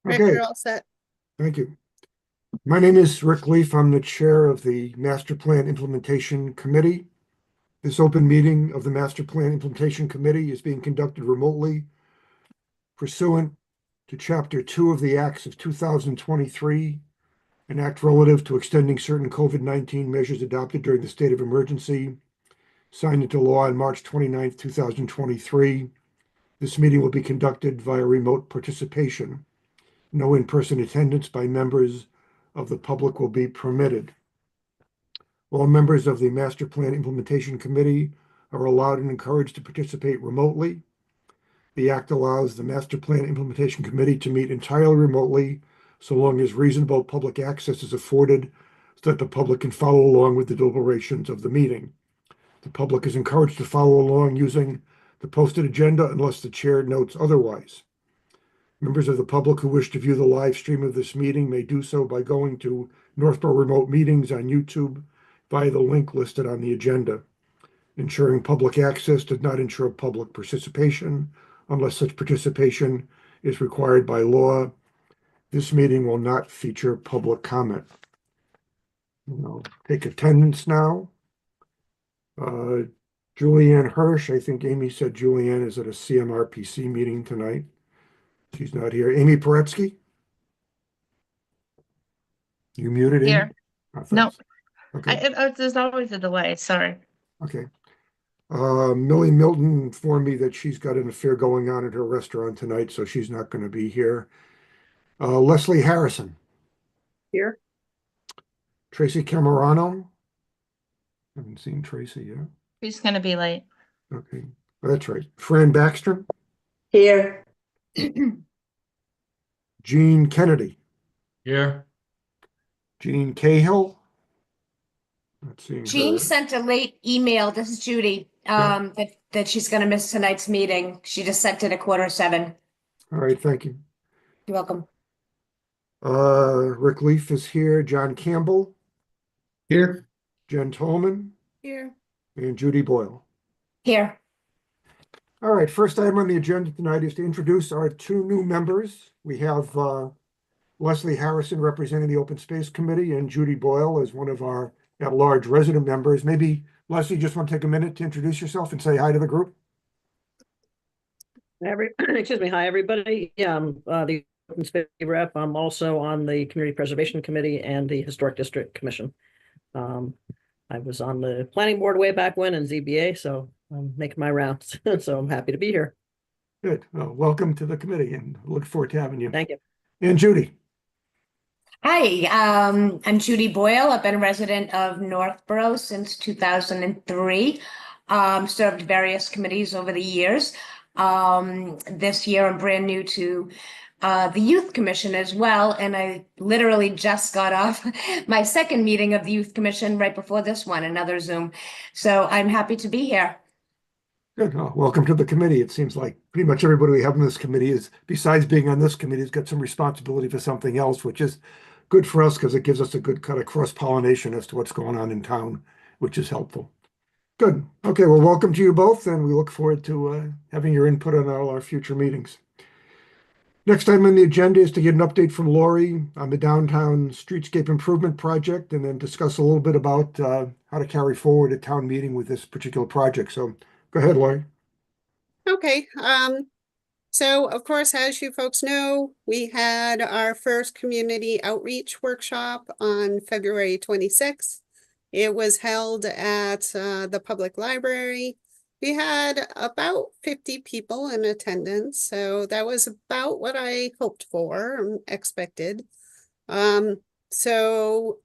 Right, Okay, you're all set. thank you. My name is Rick Leaf. I'm the chair of the Master Plan Implementation Committee. This open meeting of the Master Plan Implementation Committee is being conducted remotely pursuant to Chapter 2 of the Acts of 2023, an act relative to extending certain COVID-19 measures adopted during the state of emergency, signed into law on March 29th, 2023. This meeting will be conducted via remote participation. No in-person attendance by members of the public will be permitted. All members of the Master Plan Implementation Committee are allowed and encouraged to participate remotely. The act allows the Master Plan Implementation Committee to meet entirely remotely so long as reasonable public access is afforded so that the public can follow along with the deliberations of the meeting. The public is encouraged to follow along using the posted agenda unless the chair notes otherwise. Members of the public who wish to view the live stream of this meeting may do so by going to Northborough Remote Meetings on YouTube via the link listed on the agenda. Ensuring public access does not ensure public participation unless such participation is required by law. This meeting will not feature public comment. I'll take attendance now. Julianne Hirsch, I think Amy said Julianne is at a CMRPC meeting tonight. She's not here. Amy Paretsky? You muted, Amy? Here. Oh, No, thanks. Okay, there's always a delay. Sorry. okay. Millie Milton informed me that she's got an affair going on at her restaurant tonight, so she's not going to be here. Leslie Harrison, Here. Tracy Camerano. Haven't seen Tracy yet. Who's going to be late? Okay, that's right. Fran Baxter, Here. Jean Kennedy, Here. Jean Cahill. Not seeing Jean her. sent a late email. This is Judy. That she's going to miss tonight's meeting. She just sent it at 6:45. All right, thank you. You're welcome. Rick Leaf is here. John Campbell, Here. Jen Tolman, Here. and Judy Boyle. Here. All right, first item on the agenda tonight is to introduce our two new members. We have Leslie Harrison representing the Open Space Committee and Judy Boyle as one of our at-large resident members. Maybe, Leslie, just want to take a minute to introduce yourself and say hi to the group? Excuse me. Hi, everybody. Yeah, I'm the Open Space rep. I'm also on the Community Preservation Committee and the Historic District Commission. I was on the planning board way back when in ZBA, so I'm making my rounds. So I'm happy to be here. Good. Well, welcome to the committee and look forward to having you. Thank you. And Judy. Hi, I'm Judy Boyle. I've been a resident of Northborough since 2003. Served various committees over the years. This year I'm brand new to the Youth Commission as well, and I literally just got off my second meeting of the Youth Commission right before this one, another Zoom. So I'm happy to be here. Good. Well, welcome to the committee. It seems like pretty much everybody we have in this committee is, besides being on this committee, has got some responsibility for something else, which is good for us because it gives us a good kind of cross-pollination as to what's going on in town, which is helpful. Good. Okay, well, welcome to you both, and we look forward to having your input on all our future meetings. Next item on the agenda is to get an update from Lori on the downtown streetscape improvement project, and then discuss a little bit about how to carry forward a town meeting with this particular project. So go ahead, Lori. Okay. So of course, as you folks know, we had our first community outreach workshop on February 26th. It was held at the public library. We had about 50 people in attendance, so that was about what I hoped for and expected. So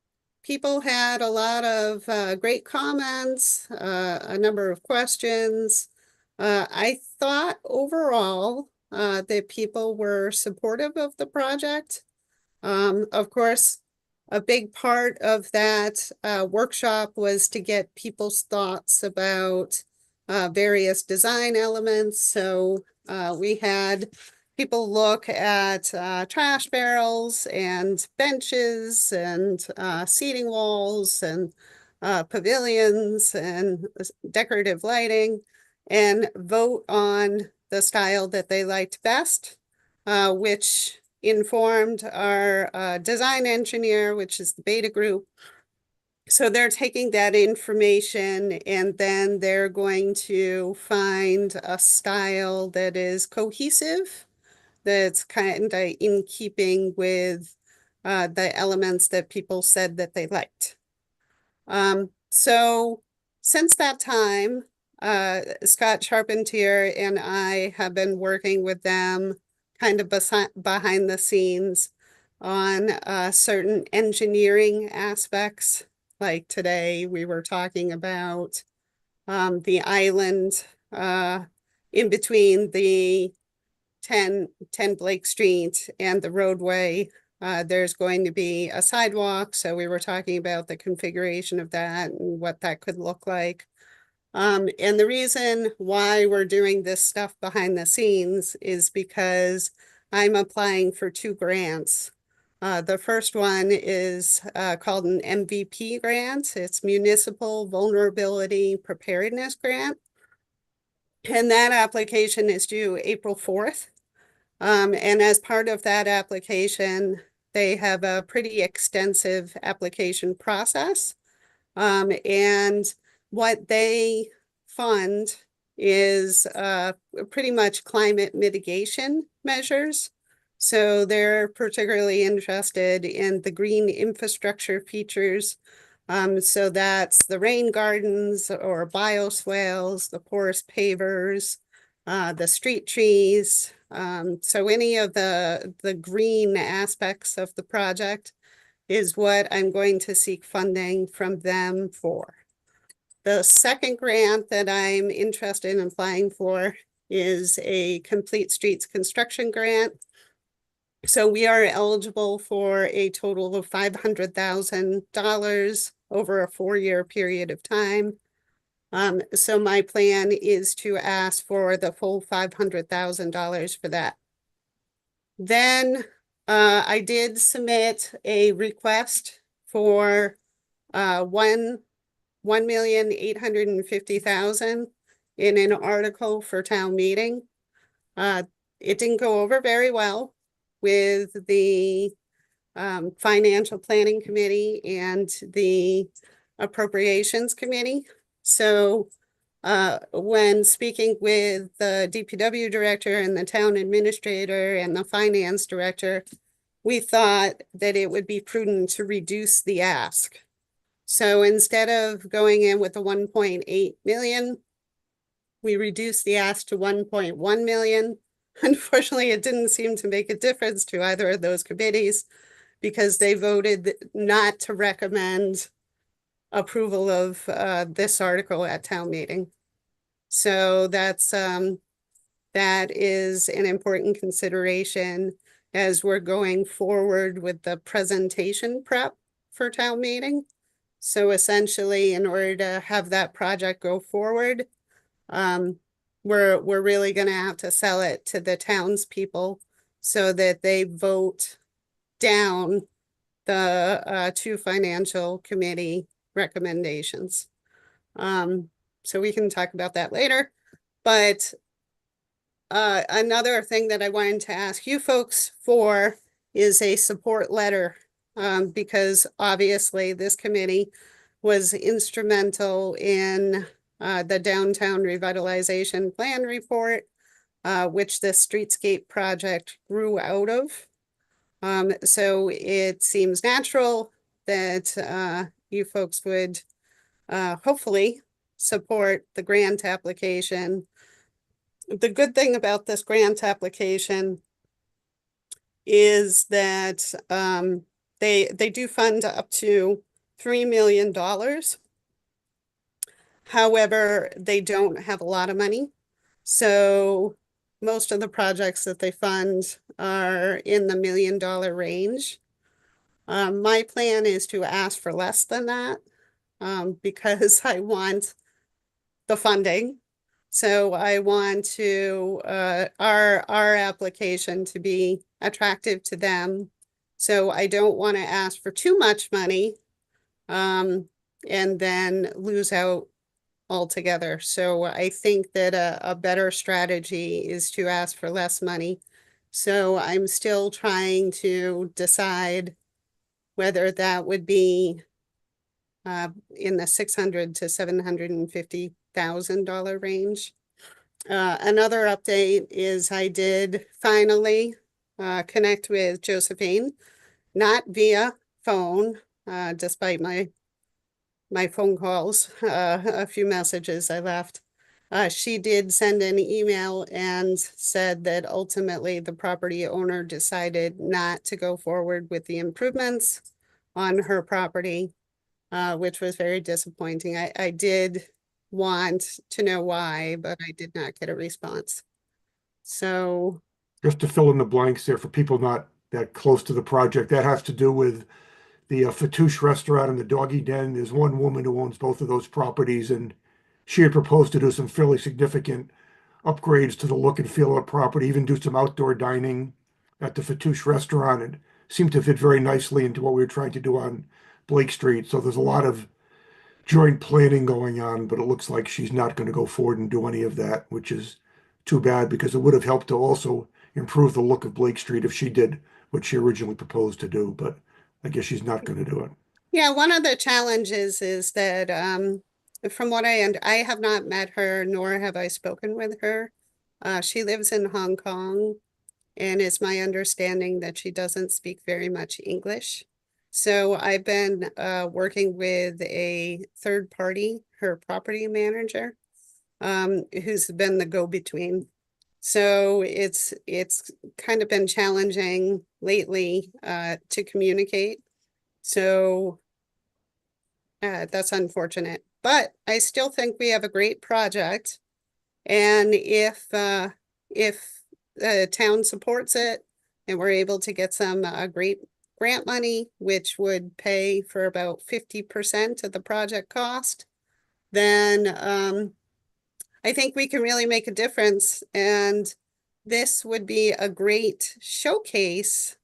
people had a lot of great comments, a number of questions. I thought overall that people were supportive of the project. Of course, a big part of that workshop was to get people's thoughts about various design elements. So we had people look at trash barrels and benches and seating walls and pavilions and decorative lighting and vote on the style that they liked best, which informed our design engineer, which is the Beta Group. So they're taking that information and then they're going to find a style that is cohesive, that's kind of in keeping with the elements that people said that they liked. So since that time, Scott Charpentier and I have been working with them kind of behind the scenes on certain engineering aspects. Like today, we were talking about the island in between the 10 Blake Street and the roadway. There's going to be a sidewalk, so we were talking about the configuration of that and what that could look like. And the reason why we're doing this stuff behind the scenes is because I'm applying for 2 grants. The first one is called an MVP grant. It's Municipal Vulnerability Preparedness Grant. And that application is due April 4th. And as part of that application, they have a pretty extensive application process. And what they fund is pretty much climate mitigation measures. So they're particularly interested in the green infrastructure features. So that's the rain gardens or bioswales, the porous pavers, the street trees. So any of the green aspects of the project is what I'm going to seek funding from them for. The second grant that I'm interested in applying for is a Complete Streets Construction Grant. So we are eligible for a total of $500,000 over a 4-year period of time. So my plan is to ask for the full $500,000 for that. Then I did submit a request for $1,850,000 in an article for town meeting. It didn't go over very well with the Financial Planning Committee and the Appropriations Committee. So when speaking with the DPW director and the town administrator and the finance director, we thought that it would be prudent to reduce the ask. So instead of going in with the 1.8 million, we reduced the ask to 1.1 million. Unfortunately, it didn't seem to make a difference to either of those committees because they voted not to recommend approval of this article at town meeting. So that is an important consideration as we're going forward with the presentation prep for town meeting. So essentially, in order to have that project go forward, we're really going to have to sell it to the townspeople so that they vote down the 2 financial committee recommendations. So we can talk about that later. But another thing that I wanted to ask you folks for is a support letter, because obviously this committee was instrumental in the downtown revitalization plan report, which the streetscape project grew out of. So it seems natural that you folks would hopefully support the grant application. The good thing about this grant application is that they do fund up to $3 million. However, they don't have a lot of money. So most of the projects that they fund are in the $1 million range. My plan is to ask for less than that because I want the funding. So I want to our application to be attractive to them. So I don't want to ask for too much money and then lose out altogether. So I think that a better strategy is to ask for less money So I'm still trying to decide whether that would be in the $600,000 to $750,000 range. Another update is I did finally connect with Josephine, not via phone, despite my phone calls, a few messages I left. She did send an email and said that ultimately the property owner decided not to go forward with the improvements on her property, which was very disappointing. I did want to know why, but I did not get a response. So, Just to fill in the blanks there for people not that close to the project, that has to do with the Fatouche restaurant and the doggy den. There's one woman who owns both of those properties, and she had proposed to do some fairly significant upgrades to the look and feel of the property, even do some outdoor dining at the Fatouche restaurant, and seemed to fit very nicely into what we were trying to do on Blake Street. So there's a lot of joint planning going on, but it looks like she's not going to go forward and do any of that, which is too bad because it would have helped to also improve the look of Blake Street if she did what she originally proposed to do, but I guess she's not going to do it. yeah, one of the challenges is that from what I have not met her, nor have I spoken with her. She lives in Hong Kong, and it's my understanding that she doesn't speak very much English. So I've been working with a third party, her property manager, who's been the go-between. So it's kind of been challenging lately to communicate. So that's unfortunate, but I still think we have a great project. And if the town supports it and we're able to get some great grant money, which would pay for about 50% of the project cost, then I think we can really make a difference. And this would be a great showcase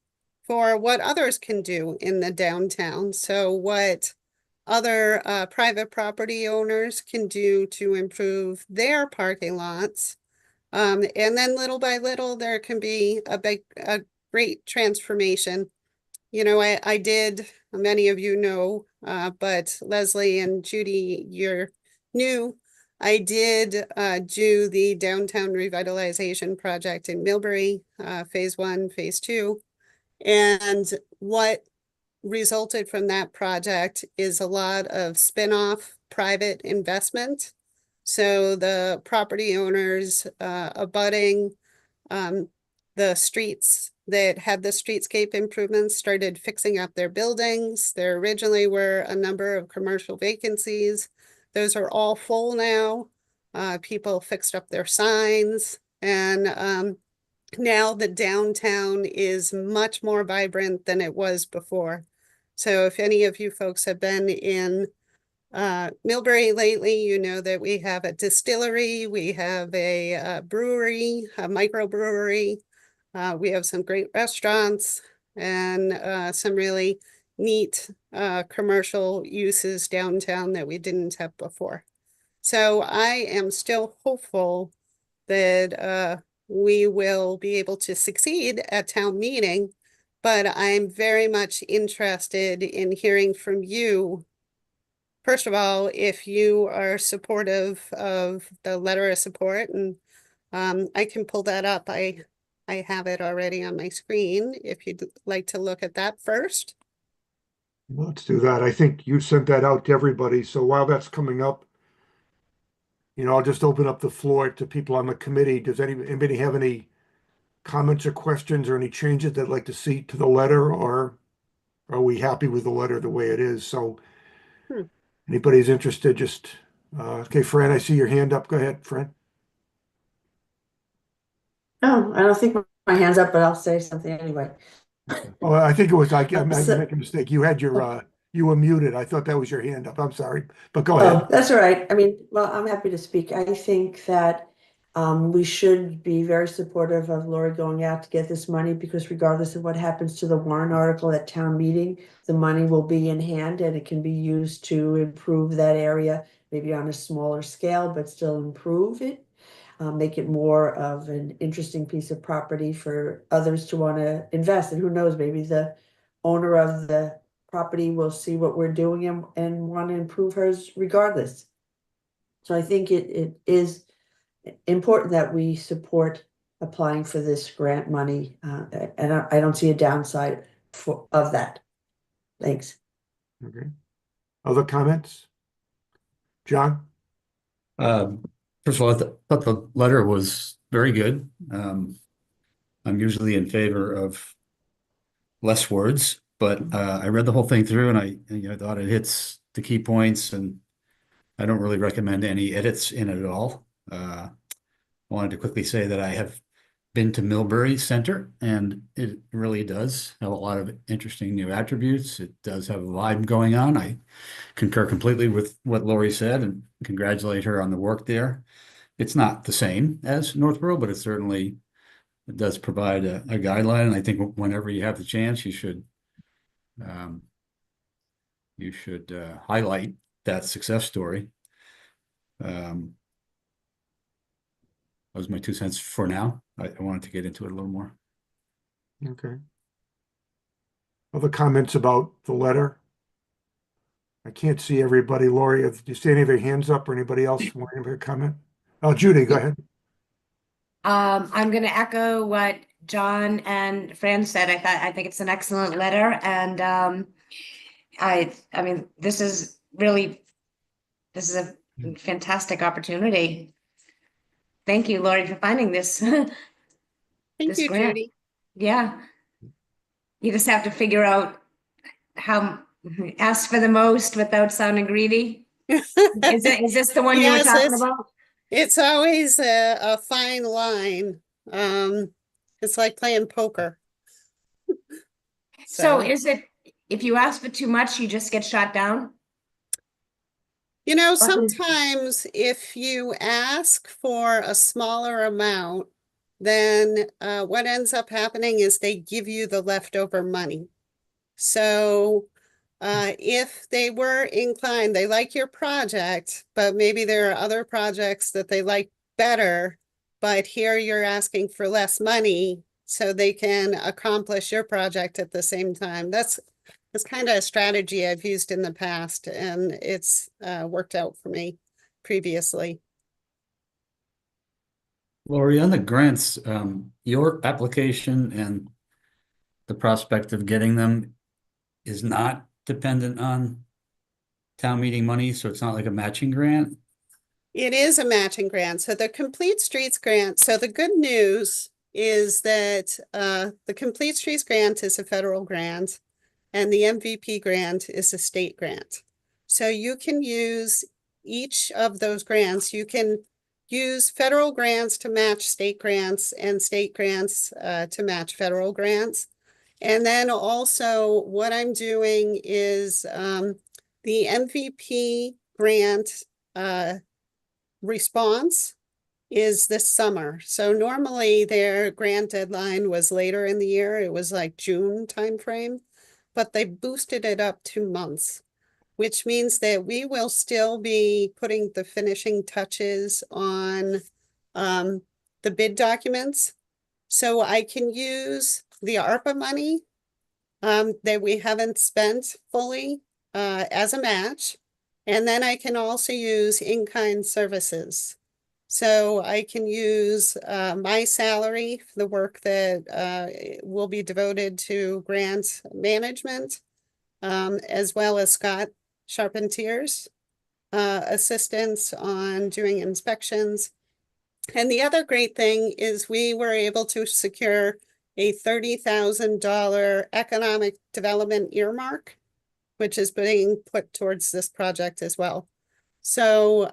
for what others can do in the downtown. So what other private property owners can do to improve their parking lots. And then little by little, there can be a great transformation. You know, I did, many of you know, but Leslie and Judy, you're new. I did do the downtown revitalization project in Millbury, phase 1, phase 2. And what resulted from that project is a lot of spin-off private investment. So the property owners abutting the streets that had the streetscape improvements started fixing up their buildings. There originally were a number of commercial vacancies. Those are all full now. People fixed up their signs, and now the downtown is much more vibrant than it was before. So if any of you folks have been in Millbury lately, you know that we have a distillery, we have a brewery, a microbrewery, we have some great restaurants and some really neat commercial uses downtown that we didn't have before. So I am still hopeful that we will be able to succeed at town meeting, but I'm very much interested in hearing from you. First of all, if you are supportive of the letter of support, and I can pull that up. I have it already on my screen if you'd like to look at that first. Let's do that. I think you sent that out to everybody. So while that's coming up, I'll just open up the floor to people on the committee. Does anybody have any comments or questions or any changes they'd like to see to the letter, or are we happy with the letter the way it is? So anybody's interested, just okay, Fran, I see your hand up. Go ahead, Fran. Oh, I don't think my hand's up, but I'll say something anyway. Oh, I think it was, I made So- a mistake. You had you were muted. I thought that was your hand up. I'm sorry, but go ahead. Oh, that's all right. I mean, well, I'm happy to speak. I think that we should be very supportive of Lori going out to get this money, because regardless of what happens to the warrant article at town meeting, the money will be in hand and it can be used to improve that area, maybe on a smaller scale, but still improve it. make it more of an interesting piece of property for others to want to invest. And who knows, maybe the owner of the property will see what we're doing and want to improve hers regardless. So I think it is important that we support applying for this grant money, and I don't see a downside of that. Thanks. Okay. Other comments? John? First of all, thought the letter was very good. I'm usually in favor of less words, but I read the whole thing through and I thought it hits the key points, and I don't really recommend any edits in it at all. I wanted to quickly say that I have been to Millbury Center, and it really does have a lot of interesting new attributes. It does have a vibe going on. I concur completely with what Lori said and congratulate her on the work there. It's not the same as Northborough, but it does provide a guideline. And I think whenever you have the chance, you should highlight that success story. That was my 2 cents for now. I wanted to get into it a little more. Okay. Other comments about the letter? I can't see everybody. Lori, do you see any of your hands up or anybody else want to comment? Oh, Judy, go ahead. I'm going to echo what John and Fran said. I think it's an excellent letter, and I mean, this is a fantastic opportunity. Thank you, Lori, for finding this. Thank This you, grant. Judy. Yeah. You just have to figure out how ask for the most without sounding greedy. Is this the one you were Yes, talking about? it's always a fine line. It's like playing poker. So is it, if you ask for too much, you just get shot down? You know, Or is- sometimes if you ask for a smaller amount, then what ends up happening is they give you the leftover money. So if they were inclined, they like your project, but maybe there are other projects that they like better, but here you're asking for less money so they can accomplish your project at the same time. That's kind of a strategy I've used in the past, and it's worked out for me previously. Lori, on the grants, your application and the prospect of getting them is not dependent on town meeting money, so it's not like a matching grant. It is a matching grant. So the Complete Streets grant. So the good news is that the Complete Streets grant is a federal grant and the MVP grant is a state grant. So you can use each of those grants. You can use federal grants to match state grants and state grants to match federal grants. And then also what I'm doing is the MVP grant response is this summer. So normally their grant deadline was later in the year. It was like June timeframe, but they boosted it up 2 months, which means that we will still be putting the finishing touches on the bid documents. So I can use the ARPA money that we haven't spent fully as a match. And then I can also use in-kind services. So I can use my salary for the work that will be devoted to grant management, as well as Scott Charpentier's assistance on doing inspections. And the other great thing is we were able to secure a $30,000 economic development earmark, which is being put towards this project as well. So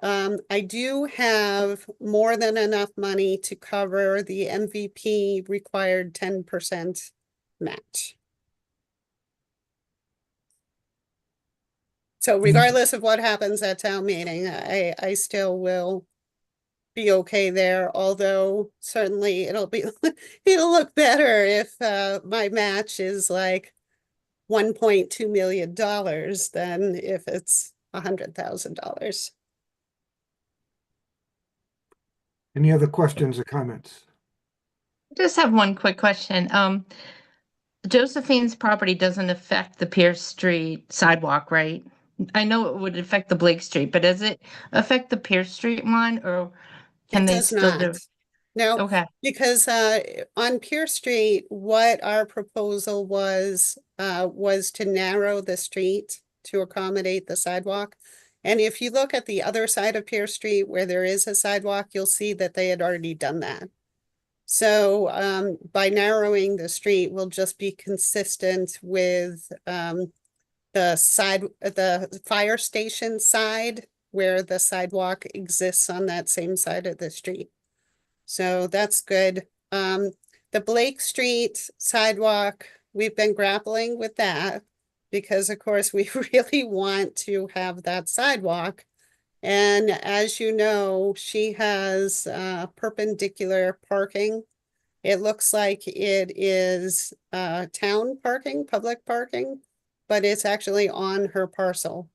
I do have more than enough money to cover the MVP required 10% match. So regardless of what happens at town meeting, I still will be okay there, although certainly it'll look better if my match is like $1.2 million than if it's $100,000. Any other questions or comments? Just have one quick question. Josephine's property doesn't affect the Pierce Street sidewalk, right? I know it would affect the Blake Street, but does it affect the Pierce Street one, or can It they does still do? not. No, Okay, because on Pierce Street, what our proposal was to narrow the street to accommodate the sidewalk. And if you look at the other side of Pierce Street where there is a sidewalk, you'll see that they had already done that. So by narrowing the street, we'll just be consistent with the fire station side where the sidewalk exists on that same side of the street. So that's good. The Blake Street sidewalk, we've been grappling with that because of course we really want to have that sidewalk. And as you know, she has perpendicular parking. It looks like it is town parking, public parking, but it's actually on her parcel.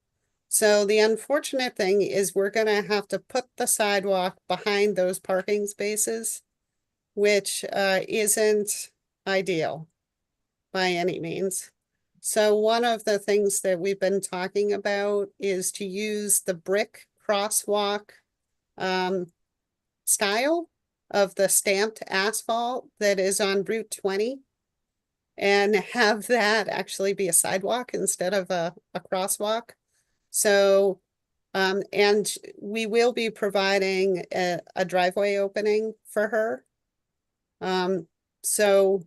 So the unfortunate thing is we're gonna have to put the sidewalk behind those parking spaces, which isn't ideal by any means. So one of the things that we've been talking about is to use the brick crosswalk style of the stamped asphalt that is on Route 20 and have that actually be a sidewalk instead of a crosswalk. So, and we will be providing a driveway opening for her. So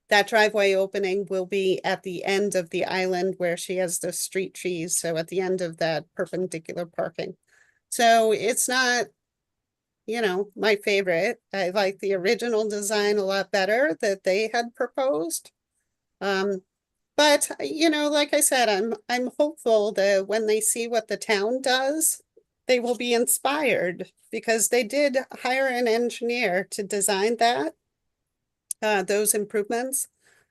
that driveway opening will be at the end of the island where she has the street trees. So at the end of that perpendicular parking. So it's not, my favorite. I like the original design a lot better that they had proposed. But like I said, I'm hopeful that when they see what the town does, they will be inspired because they did hire an engineer to design that, those improvements.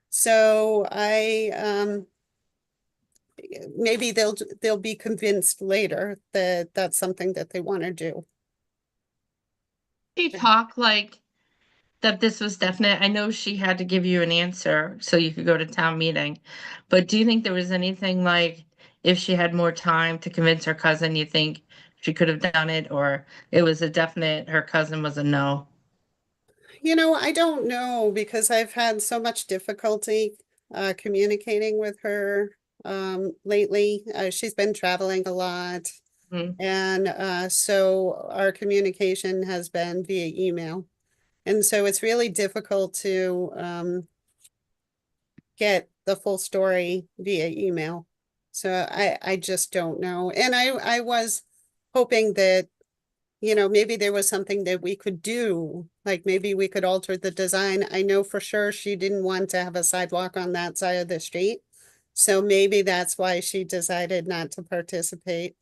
So maybe they'll be convinced later that that's something that they want to do. she talk like that this was definite. I know she had to give you an answer so you could go to town meeting, but do you think there was anything like if she had more time to convince her cousin, you think she could have done it, or it was a definite, her cousin was a no? I don't know because I've had so much difficulty communicating with her lately. She's been traveling a lot. Mhm. And so our communication has been via email. And so it's really difficult to get the full story via email. So I just don't know. And I was hoping that, maybe there was something that we could do, like maybe we could alter the design. I know for sure she didn't want to have a sidewalk on that side of the street. So maybe that's why she decided not to participate.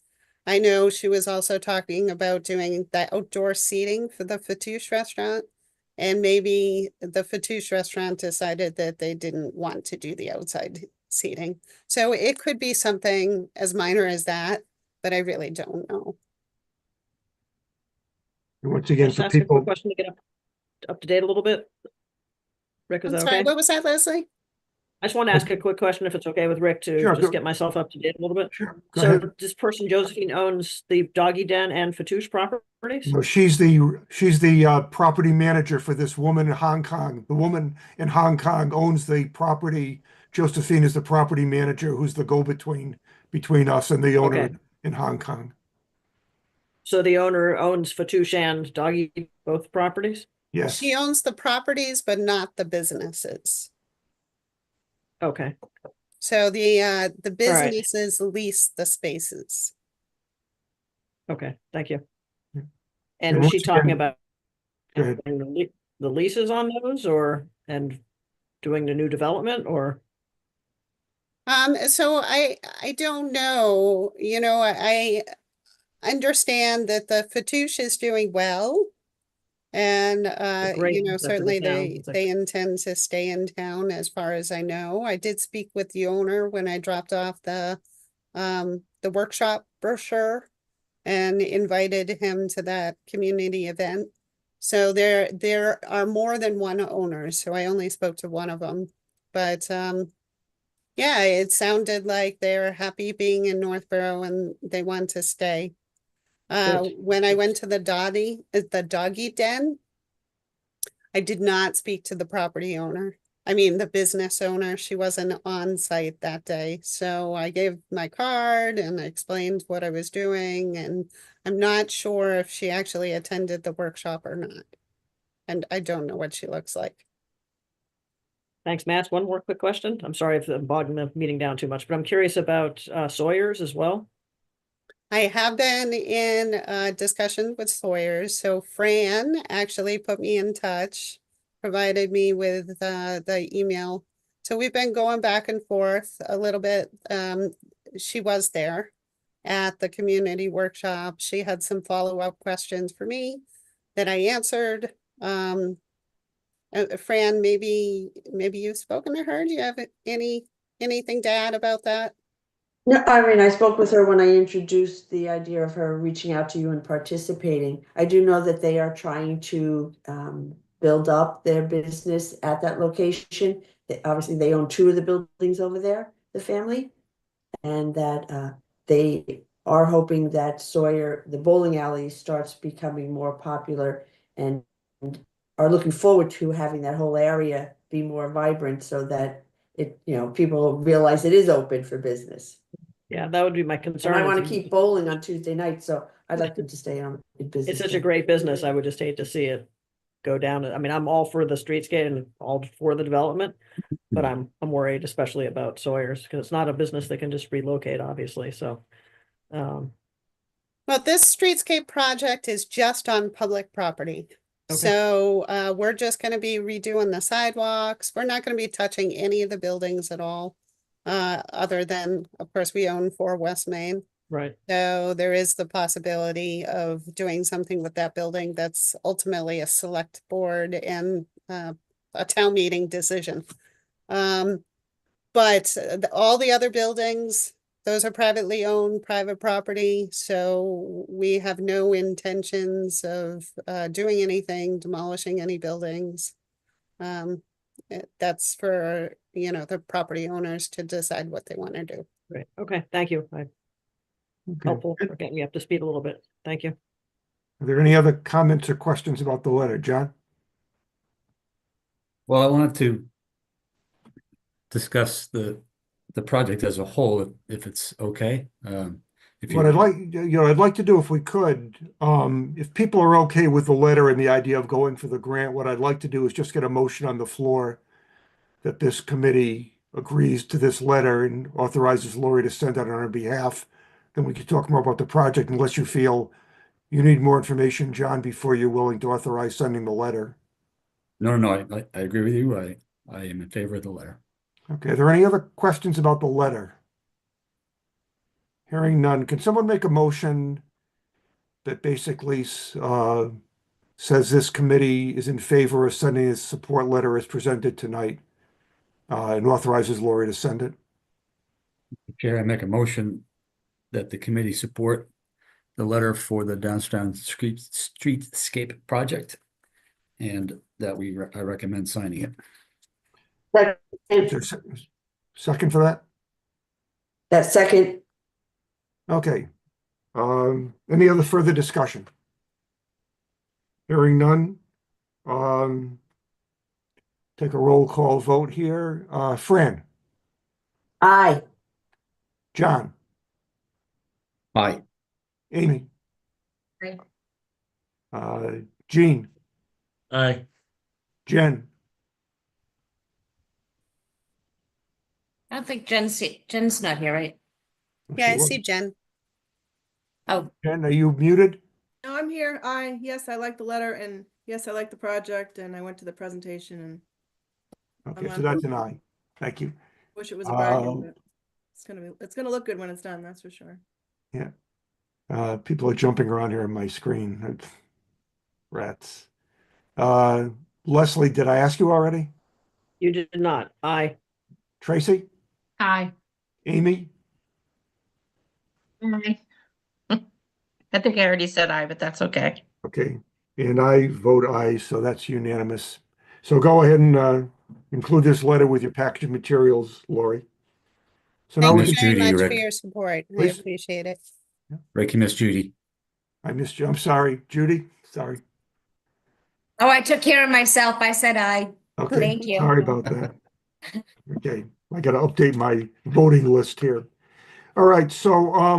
I know she was also talking about doing the outdoor seating for the Fatouche restaurant. And maybe the Fatouche restaurant decided that they didn't want to do the outside seating. So it could be something as minor as that, but I really don't know. And once Can I again, just for ask a quick people, question to get up to date a little bit? Rick, is I'm that sorry, okay? what was that, Leslie? I just want to ask a quick question if it's okay with Rick to Sure, just go- get myself up to date a little bit. sure, go So ahead. this person, Josephine, owns the Doggy Den and Fatouche properties? No, she's the property manager for this woman in Hong Kong. The woman in Hong Kong owns the property. Josephine is the property manager who's the go-between between us and the owner Okay. in Hong Kong. So the owner owns Fatouche and Doggy, both properties? Yes. She owns the properties, but not the businesses. Okay, So the right. businesses lease the spaces. okay, thank you. Yeah. And And was she once talking again, about go ahead. doing the leases on those and doing the new development or? So I don't know, I understand that the Fatouche is doing well. And A great asset to the certainly town. they intend to stay in town as far as I know. I did speak with the owner when I dropped off the workshop brochure. and invited him to that community event. So there are more than one owner, so I only spoke to one of them. But yeah, it sounded like they're happy being in Northborough and they want to stay. Good. When I went to the doggy den, I did not speak to the property owner. I mean, the business owner. She wasn't on site that day. So I gave my card and I explained what I was doing. And I'm not sure if she actually attended the workshop or not. And I don't know what she looks like. Thanks, Matt. One more quick question. I'm sorry if I'm bogging the meeting down too much, but I'm curious about Sawyer's as well. I have been in discussion with Sawyer's. So Fran actually put me in touch, provided me with the email. So we've been going back and forth a little bit. She was there at the community workshop. She had some follow-up questions for me that I answered. Fran, maybe you've spoken to her. Do you have anything to add about that? No, I mean, I spoke with her when I introduced the idea of her reaching out to you and participating. I do know that they are trying to build up their business at that location. Obviously, they own two of the buildings over there, the family, and that they are hoping that Sawyer, the bowling alley, starts becoming more popular and are looking forward to having that whole area be more vibrant so that people realize it is open for business. Yeah, that would be my And concern. I want to keep bowling on Tuesday night, so I'd like them to stay on in business. It's such a there. great business. I would just hate to see it go down. I mean, I'm all for the streetscape and all for the development, but I'm worried especially about Sawyer's because it's not a business that can just relocate, obviously. So, Well, this streetscape project is just on public property. Okay. So we're just going to be redoing the sidewalks. We're not going to be touching any of the buildings at all. Other than, of course, we own 4 West Main. right. So there is the possibility of doing something with that building that's ultimately a select board and a town meeting decision. But all the other buildings, those are privately owned, private property. So we have no intentions of doing anything, demolishing any buildings. That's for, the property owners to decide what they want to do. Great. Okay. Thank you. Helpful for getting me up to speed a little bit. Thank you. Are there any other comments or questions about the letter, John? Well, I wanted to discuss the project as a whole, if it's okay. If What you, I'd like to do if we could, if people are okay with the letter and the idea of going for the grant, what I'd like to do is just get a motion on the floor that this committee agrees to this letter and authorizes Lori to send it on her behalf. Then we can talk more about the project unless you feel you need more information, John, before you're willing to authorize sending the letter. no, I agree with you. I am in favor of the letter. Okay, are there any other questions about the letter? Hearing none, can someone make a motion that basically says this committee is in favor of sending a support letter as presented tonight and authorizes Lori to send it? Chair, I make a motion that the committee support the letter for the downtown streetscape project and that I recommend signing it. Is there a second for that? That second, Okay. Any other further discussion? Hearing none. Take a roll call vote here. Fran, aye. John, Aye. Amy. Aye. Jean, Aye. Jen, I don't think Jen's not here, right? Yeah, I Sure. see Jen. Oh, Jen, are you muted? No, I'm here. Yes, I like the letter and yes, I like the project and I went to the presentation and Okay, I'm so that's an aye. Thank you. wish it was a bargain, Um, but it's gonna look good when it's done, that's for sure. Yeah. People are jumping around here on my screen. Rats. Leslie, did I ask you already? You did not. Aye. Tracy? Aye. Amy? Aye. I think I already said aye, but that's okay. Okay, and I vote aye, so that's unanimous. So go ahead and include this letter with your packaging materials, Lori. So now Thank we you Miss can, very Judy, much for Rick. your support. I Please. appreciate it. Rick and Miss Judy. I missed you. I'm sorry, Judy. Sorry. Oh, I took care of myself. I said aye. Okay, Thank you. sorry about that. Okay, I got to update my voting list here. All right, so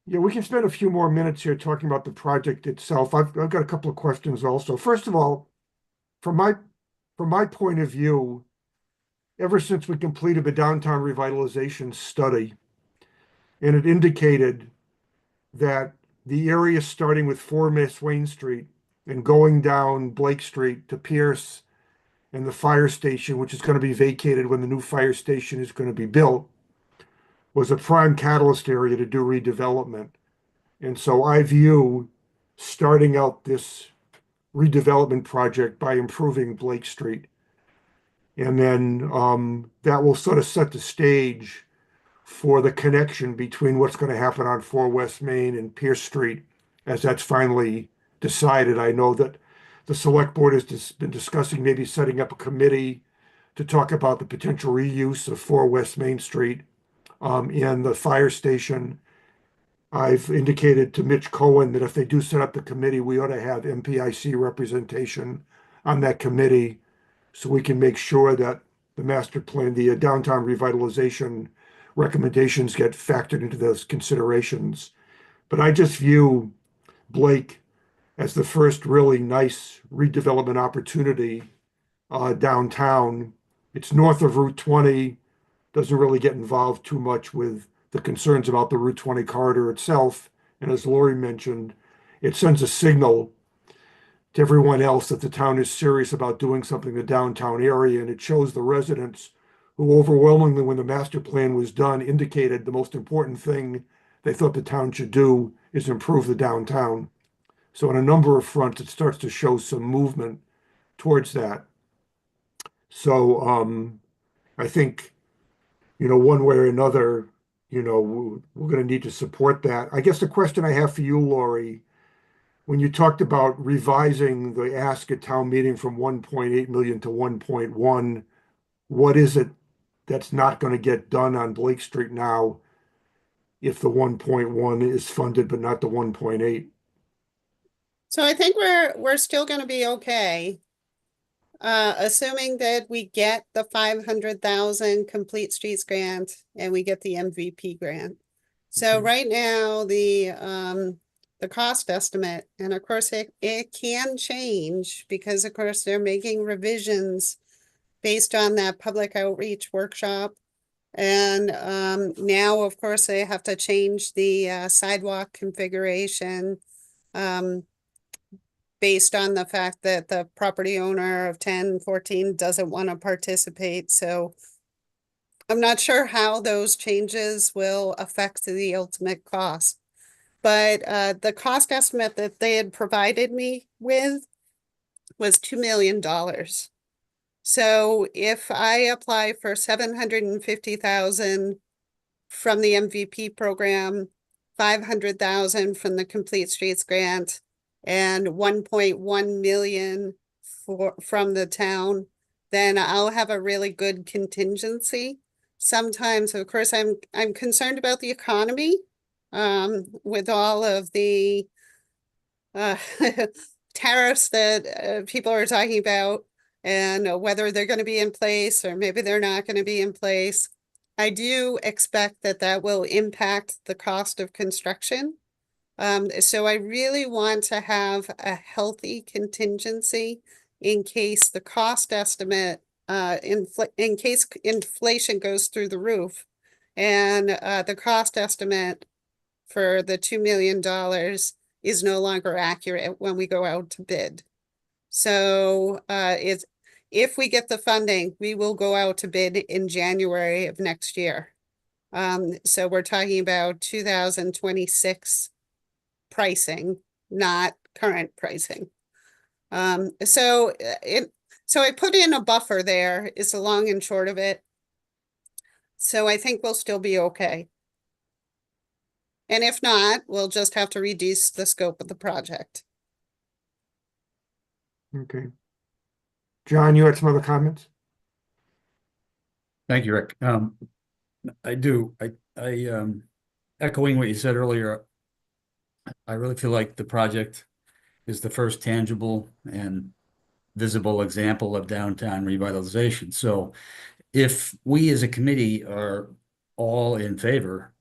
yeah, we can spend a few more minutes here talking about the project itself. I've got a couple of questions also. First of all, from my point of view, ever since we completed the downtown revitalization study, and it indicated that the area starting with 4 Miss Wayne Street and going down Blake Street to Pierce and the fire station, which is going to be vacated when the new fire station is going to be built, was a prime catalyst area to do redevelopment. And so I view starting out this redevelopment project by improving Blake Street. And then that will sort of set the stage for the connection between what's going to happen on 4 West Main and Pierce Street as that's finally decided. I know that the select board has been discussing maybe setting up a committee to talk about the potential reuse of 4 West Main Street and the fire station. I've indicated to Mitch Cohen that if they do set up the committee, we ought to have MPIC representation on that committee so we can make sure that the master plan, the downtown revitalization recommendations get factored into those considerations. But I just view Blake as the first really nice redevelopment opportunity downtown. It's north of Route 20, doesn't really get involved too much with the concerns about the Route 20 corridor itself. And as Lori mentioned, it sends a signal to everyone else that the town is serious about doing something in the downtown area. And it shows the residents who overwhelmingly, when the master plan was done, indicated the most important thing they thought the town should do is improve the downtown. So on a number of fronts, it starts to show some movement towards that. So I think, one way or another, we're going to need to support that. I guess the question I have for you, Lori, when you talked about revising the ask at town meeting from 1.8 million to 1.1, what is it that's not going to get done on Blake Street now if the 1.1 is funded but not the 1.8? So I think we're still going to be okay. Assuming that we get the 500,000 Complete Streets grant and we get the MVP grant. So Okay. right now, the cost estimate, and of course it can change because of course they're making revisions based on that public outreach workshop. And now, of course, they have to change the sidewalk configuration based on the fact that the property owner of 1014 doesn't want to participate. So I'm not sure how those changes will affect the ultimate cost. But the cost estimate that they had provided me with was $2 million. So if I apply for 750,000 from the MVP program, 500,000 from the Complete Streets grant, and 1.1 million from the town, then I'll have a really good contingency. Sometimes, of course, I'm concerned about the economy, with all of the tariffs that people are talking about, and whether they're going to be in place or maybe they're not going to be in place. I do expect that that will impact the cost of construction. So I really want to have a healthy contingency in case the cost estimate, in case inflation goes through the roof, and the cost estimate for the $2 million is no longer accurate when we go out to bid. So if we get the funding, we will go out to bid in January of next year. So we're talking about 2026 pricing, not current pricing. So I put in a buffer there is the long and short of it. So I think we'll still be okay. And if not, we'll just have to reduce the scope of the project. Okay. John, you had some other comments? Thank you, Rick. I do. Echoing what you said earlier, I really feel like the project is the first tangible and visible example of downtown revitalization. So if we as a committee are all in favor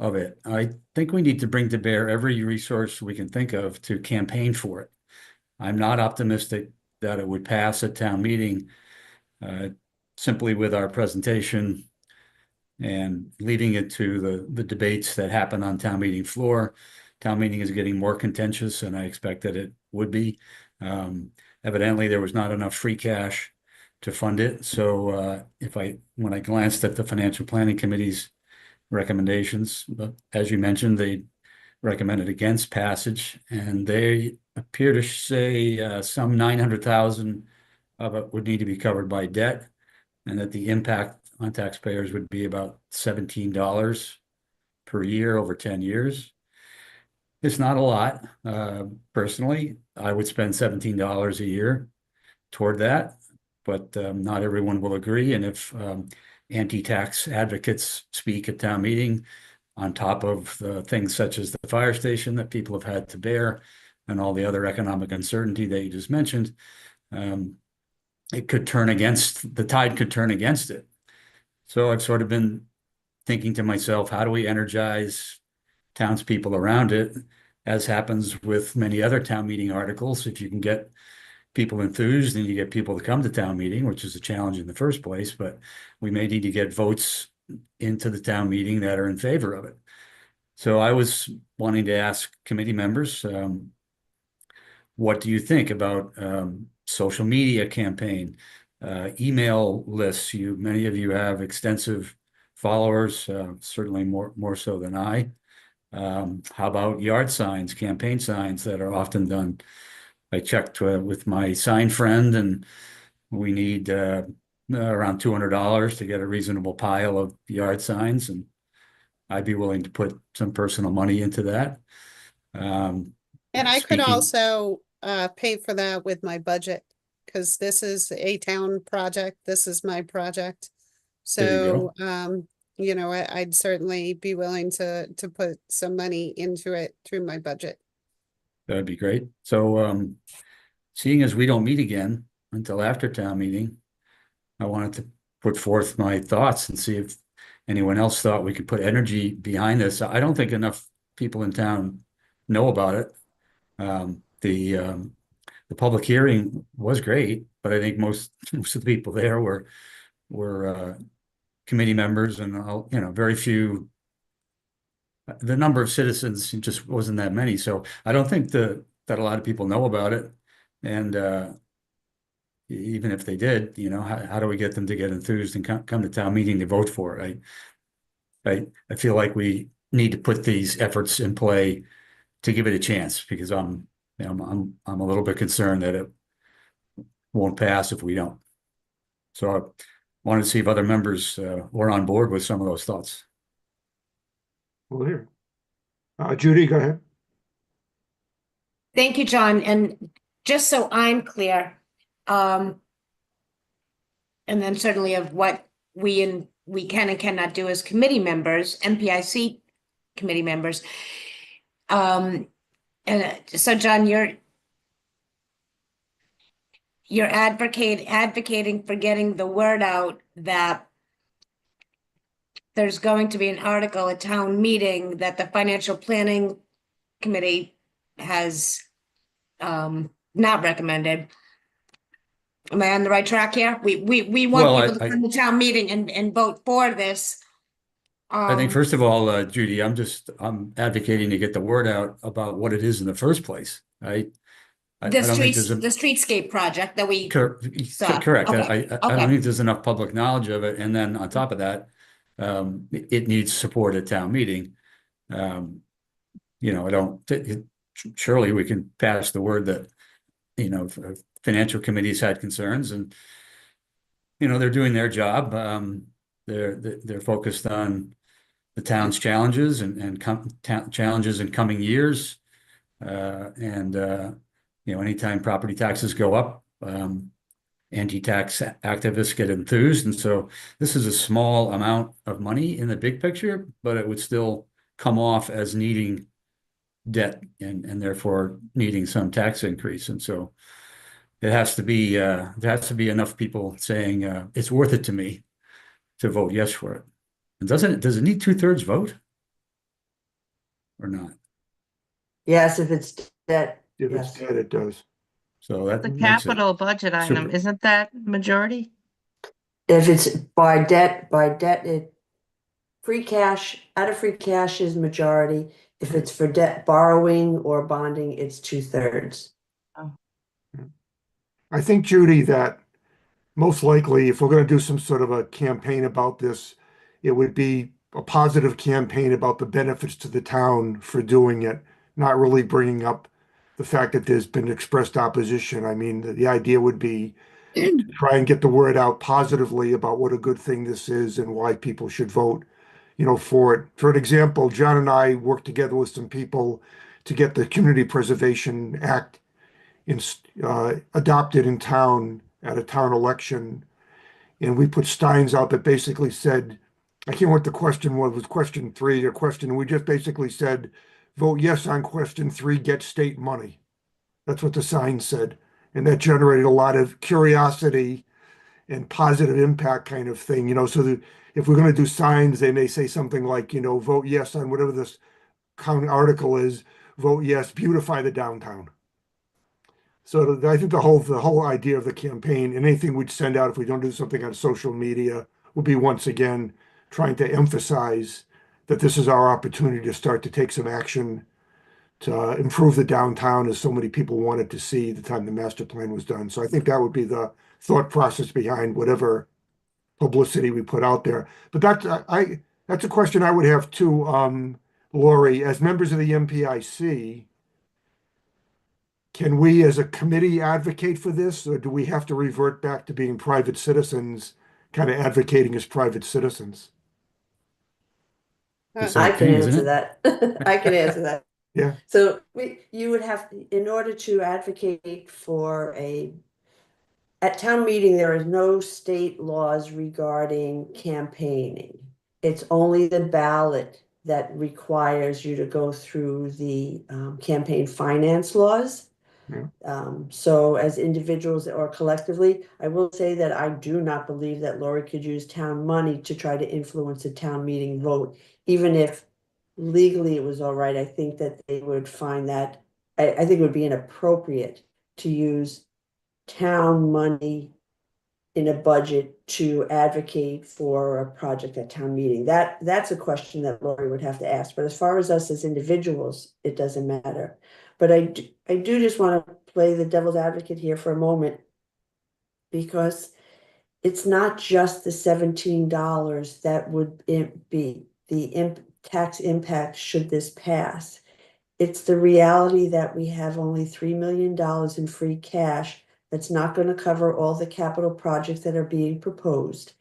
of it, I think we need to bring to bear every resource we can think of to campaign for it. I'm not optimistic that it would pass at town meeting simply with our presentation and leaving it to the debates that happen on town meeting floor. Town meeting is getting more contentious, and I expect that it would be. Evidently, there was not enough free cash to fund it. So when I glanced at the Financial Planning Committee's recommendations, but as you mentioned, they recommended against passage, and they appear to say some 900,000 of it would need to be covered by debt, and that the impact on taxpayers would be about $17 per year over 10 years. It's not a lot. Personally, I would spend $17 a year toward that, but not everyone will agree. And if anti-tax advocates speak at town meeting, on top of the things such as the fire station that people have had to bear and all the other economic uncertainty that you just mentioned, it could turn against, the tide could turn against it. So I've sort of been thinking to myself, how do we energize townspeople around it? As happens with many other town meeting articles, if you can get people enthused and you get people to come to town meeting, which is a challenge in the first place, but we may need to get votes into the town meeting that are in favor of it. So I was wanting to ask committee members, what do you think about social media campaign, email lists? Many of you have extensive followers, certainly more so than I. How about yard signs, campaign signs that are often done? I checked with my sign friend, and we need around $200 to get a reasonable pile of yard signs, and I'd be willing to put some personal money into that. And I could also pay for that with my budget, because this is a town project. This is my project. So, you know, I'd certainly be willing to put some money into it through my budget. That'd be great. So seeing as we don't meet again until after town meeting, I wanted to put forth my thoughts and see if anyone else thought we could put energy behind this. I don't think enough people in town know about it. The public hearing was great, but I think most of the people there were committee members, and very few. The number of citizens just wasn't that many, so I don't think that a lot of people know about it. And even if they did, how do we get them to get enthused and come to town meeting to vote for it? I feel like we need to put these efforts in play to give it a chance, because I'm a little bit concerned that it won't pass if we don't. So I wanted to see if other members were on board with some of those thoughts. Well, here. Judy, go ahead. Thank you, John. And just so I'm clear, and then certainly of what we can and cannot do as committee members, MPIC committee members. And so, John, you're advocating for getting the word out that there's going to be an article at town meeting that the Financial Planning Committee has not recommended. Am I on the right track here? We want people to come to town meeting and vote for this. I think first of all, Judy, I'm advocating to get the word out about what it is in the first place. The streetscape project that we saw. Correct. Okay. I don't think there's enough public knowledge of it. And then on top of that, it needs support at town meeting. Surely we can pass the word that, financial committees had concerns, and, they're doing their job. They're focused on the town's challenges and challenges in coming years. Anytime property taxes go up, anti-tax activists get enthused. And so this is a small amount of money in the big picture, but it would still come off as needing debt and therefore needing some tax increase. And so it has to be, there has to be enough people saying it's worth it to me to vote yes for it. And does it need 2/3 vote or not? Yes, if it's debt, If it's yes. dead, it does. So that The makes it capital budget item, super. isn't that majority? If it's by debt, free cash, out of free cash is majority. If it's for debt borrowing or bonding, it's 2/3. I think, Judy, that most likely, if we're going to do some sort of a campaign about this, it would be a positive campaign about the benefits to the town for doing it, not really bringing up the fact that there's been expressed opposition. I mean, the idea would be to try and get the word out positively about what a good thing this is and why people should vote, for it. For an example, John and I worked together with some people to get the Community Preservation Act adopted in town at a town election. And we put signs out that basically said, I can't remember what the question was question 3 or question. We just basically said, vote yes on question 3, get state money. That's what the sign said. And that generated a lot of curiosity and positive impact kind of thing, so that if we're going to do signs, they may say something like, vote yes on whatever this county article is, vote yes, beautify the downtown. So I think the whole idea of the campaign and anything we'd send out if we don't do something on social media will be once again trying to emphasize that this is our opportunity to start to take some action to improve the downtown as so many people wanted to see the time the master plan was done. So I think that would be the thought process behind whatever publicity we put out there. But that's a question I would have too, Lori, as members of the MPIC. Can we as a committee advocate for this, or do we have to revert back to being private citizens, kind of advocating as private citizens? The Uh, same I can thing, isn't answer it? that. I can answer that. Yeah, So you would have, in order to advocate for at town meeting, there is no state laws regarding campaigning. It's only the ballot that requires you to go through the campaign finance laws. Yeah. So as individuals or collectively, I will say that I do not believe that Lori could use town money to try to influence a town meeting vote, even if legally it was all right. I think that they would find that, I think it would be inappropriate to use town money in a budget to advocate for a project at town meeting. That's a question that Lori would have to ask. But as far as us as individuals, it doesn't matter. But I do just want to play the devil's advocate here for a moment, because it's not just the $17 that would be the tax impact should this pass. It's the reality that we have only $3 million in free cash. That's not going to cover all the capital projects that are being proposed.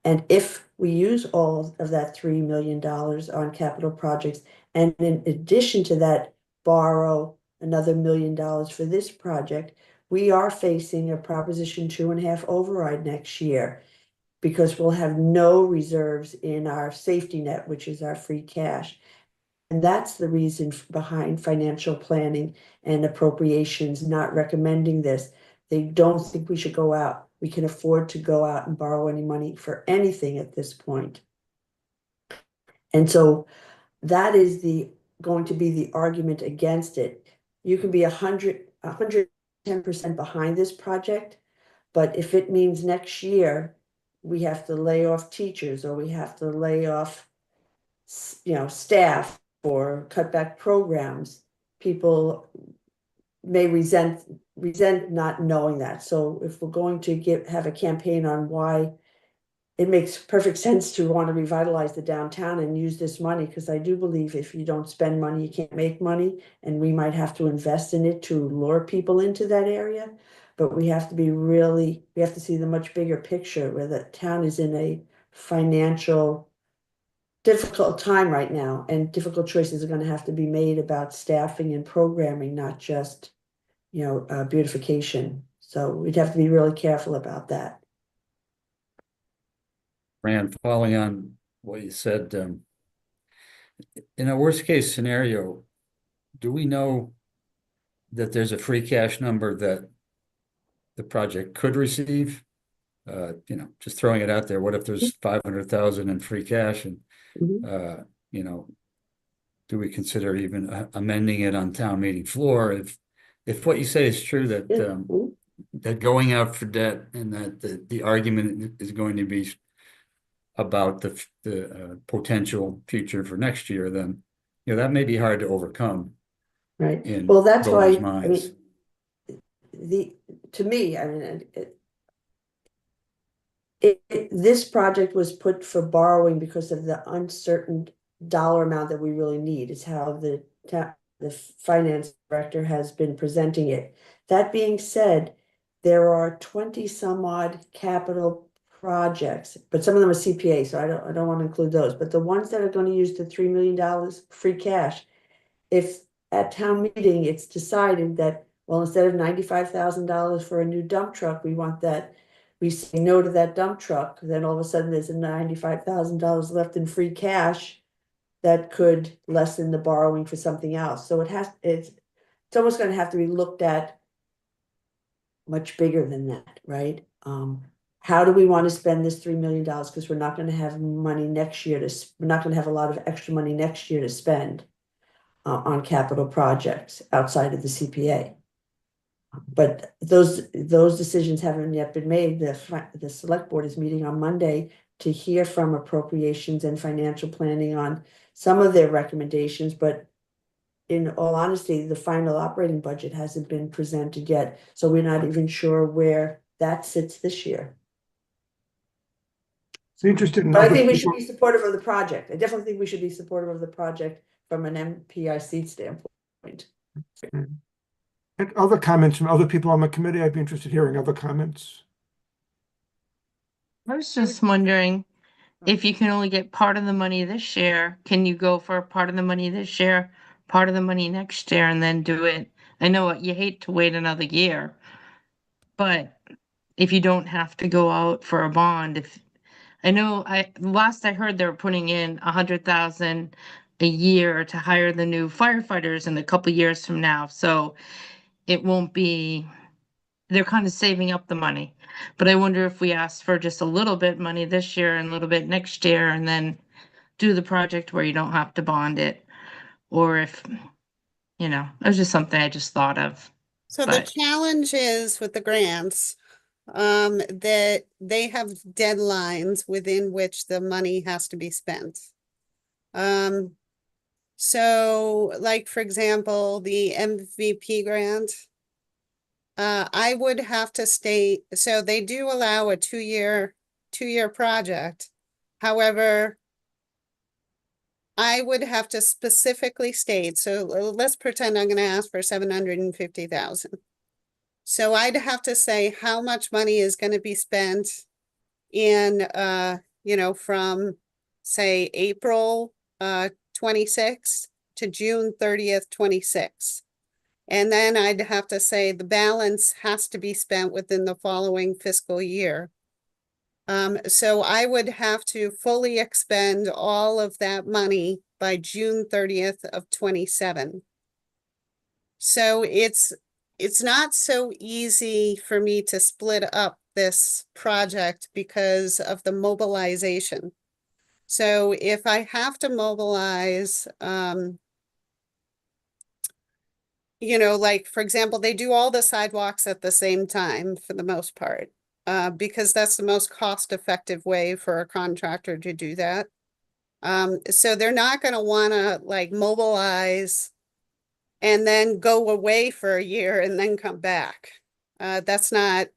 And if we use all of that $3 million on capital projects, and in addition to that, borrow another $1 million for this project, we are facing a Proposition 2.5 override next year, because we'll have no reserves in our safety net, which is our free cash. And that's the reason behind financial planning and appropriations not recommending this. They don't think we should go out. We can afford to go out and borrow any money for anything at this point. And so that is going to be the argument against it. You can be 110% behind this project, but if it means next year we have to lay off teachers, or we have to lay off, staff, or cut back programs, people may resent not knowing that. So if we're going to have a campaign on why it makes perfect sense to want to revitalize the downtown and use this money, because I do believe if you don't spend money, you can't make money, and we might have to invest in it to lure people into that area. But we have to see the much bigger picture, where the town is in a financial difficult time right now, and difficult choices are going to have to be made about staffing and programming, not just, beautification. So we'd have to be really careful about that. Fran, following on what you said, in a worst case scenario, do we know that there's a free cash number that the project could receive? Just throwing it out there, what if there's 500,000 in free cash and, Mhm. do we consider even amending it on town meeting floor? If what you say is true, that, Yeah. that going out for debt and that the argument is going to be about the potential future for next year, then, that may be hard to overcome Right. in Well, that's voters' why, minds. to me, this project was put for borrowing because of the uncertain dollar amount that we really need, is how the finance director has been presenting it. That being said, there are 20 some odd capital projects, but some of them are CPA, so I don't want to include those. But the ones that are going to use the $3 million free cash, if at town meeting it's decided that, well, instead of $95,000 for a new dump truck, we say no to that dump truck, then all of a sudden there's a $95,000 left in free cash that could lessen the borrowing for something else. So it's almost gonna have to be looked at much bigger than that, right? How do we want to spend this $3 million? Because we're not gonna have money next year we're not gonna have a lot of extra money next year to spend on capital projects outside of the CPA. But those decisions haven't yet been made. The select board is meeting on Monday to hear from appropriations and financial planning on some of their recommendations, but in all honesty, the final operating budget hasn't been presented yet, so we're not even sure where that sits this year. It's interested in But I other think we should people. be supportive of the project. I definitely think we should be supportive of the project from an MPIC standpoint. And other comments from other people on the committee. I'd be interested in hearing other comments. I was just wondering if you can only get part of the money this year, can you go for part of the money this year, part of the money next year, and then do it? I know you hate to wait another year, but if you don't have to go out for a bond, last I heard they were putting in 100,000 a year to hire the new firefighters in a couple years from now, so it won't be. They're kind of saving up the money. But I wonder if we ask for just a little bit money this year and a little bit next year and then do the project where you don't have to bond it. Or if, it was just something I just thought of. So the But challenge is with the grants, that they have deadlines within which the money has to be spent. So like, for example, the MVP grant, I would have to state, so they do allow a two-year project. However, I would have to specifically state, so let's pretend I'm gonna ask for 750,000. So I'd have to say how much money is gonna be spent in, from, say, April 26th to June 30th, 26. And then I'd have to say the balance has to be spent within the following fiscal year. So I would have to fully expend all of that money by June 30th of 27. So it's not so easy for me to split up this project because of the mobilization. So if I have to mobilize, like, for example, they do all the sidewalks at the same time for the most part, because that's the most cost-effective way for a contractor to do that. So they're not gonna wanna like mobilize and then go away for a year and then come back. That's not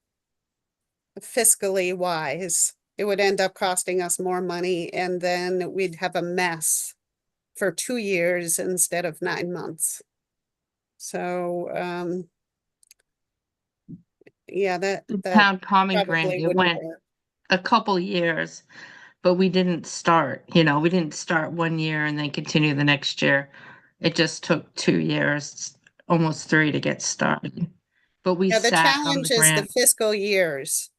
fiscally wise. It would end up costing us more money and then we'd have a mess for 2 years instead of 9 months. So, yeah, that the town common grant, probably it wouldn't went work. a couple years. but we didn't start, we didn't start 1 year and then continue the next year. It just took 2 years, almost 3 to get started. But we Yeah, the sat on the challenge is the grant. fiscal years.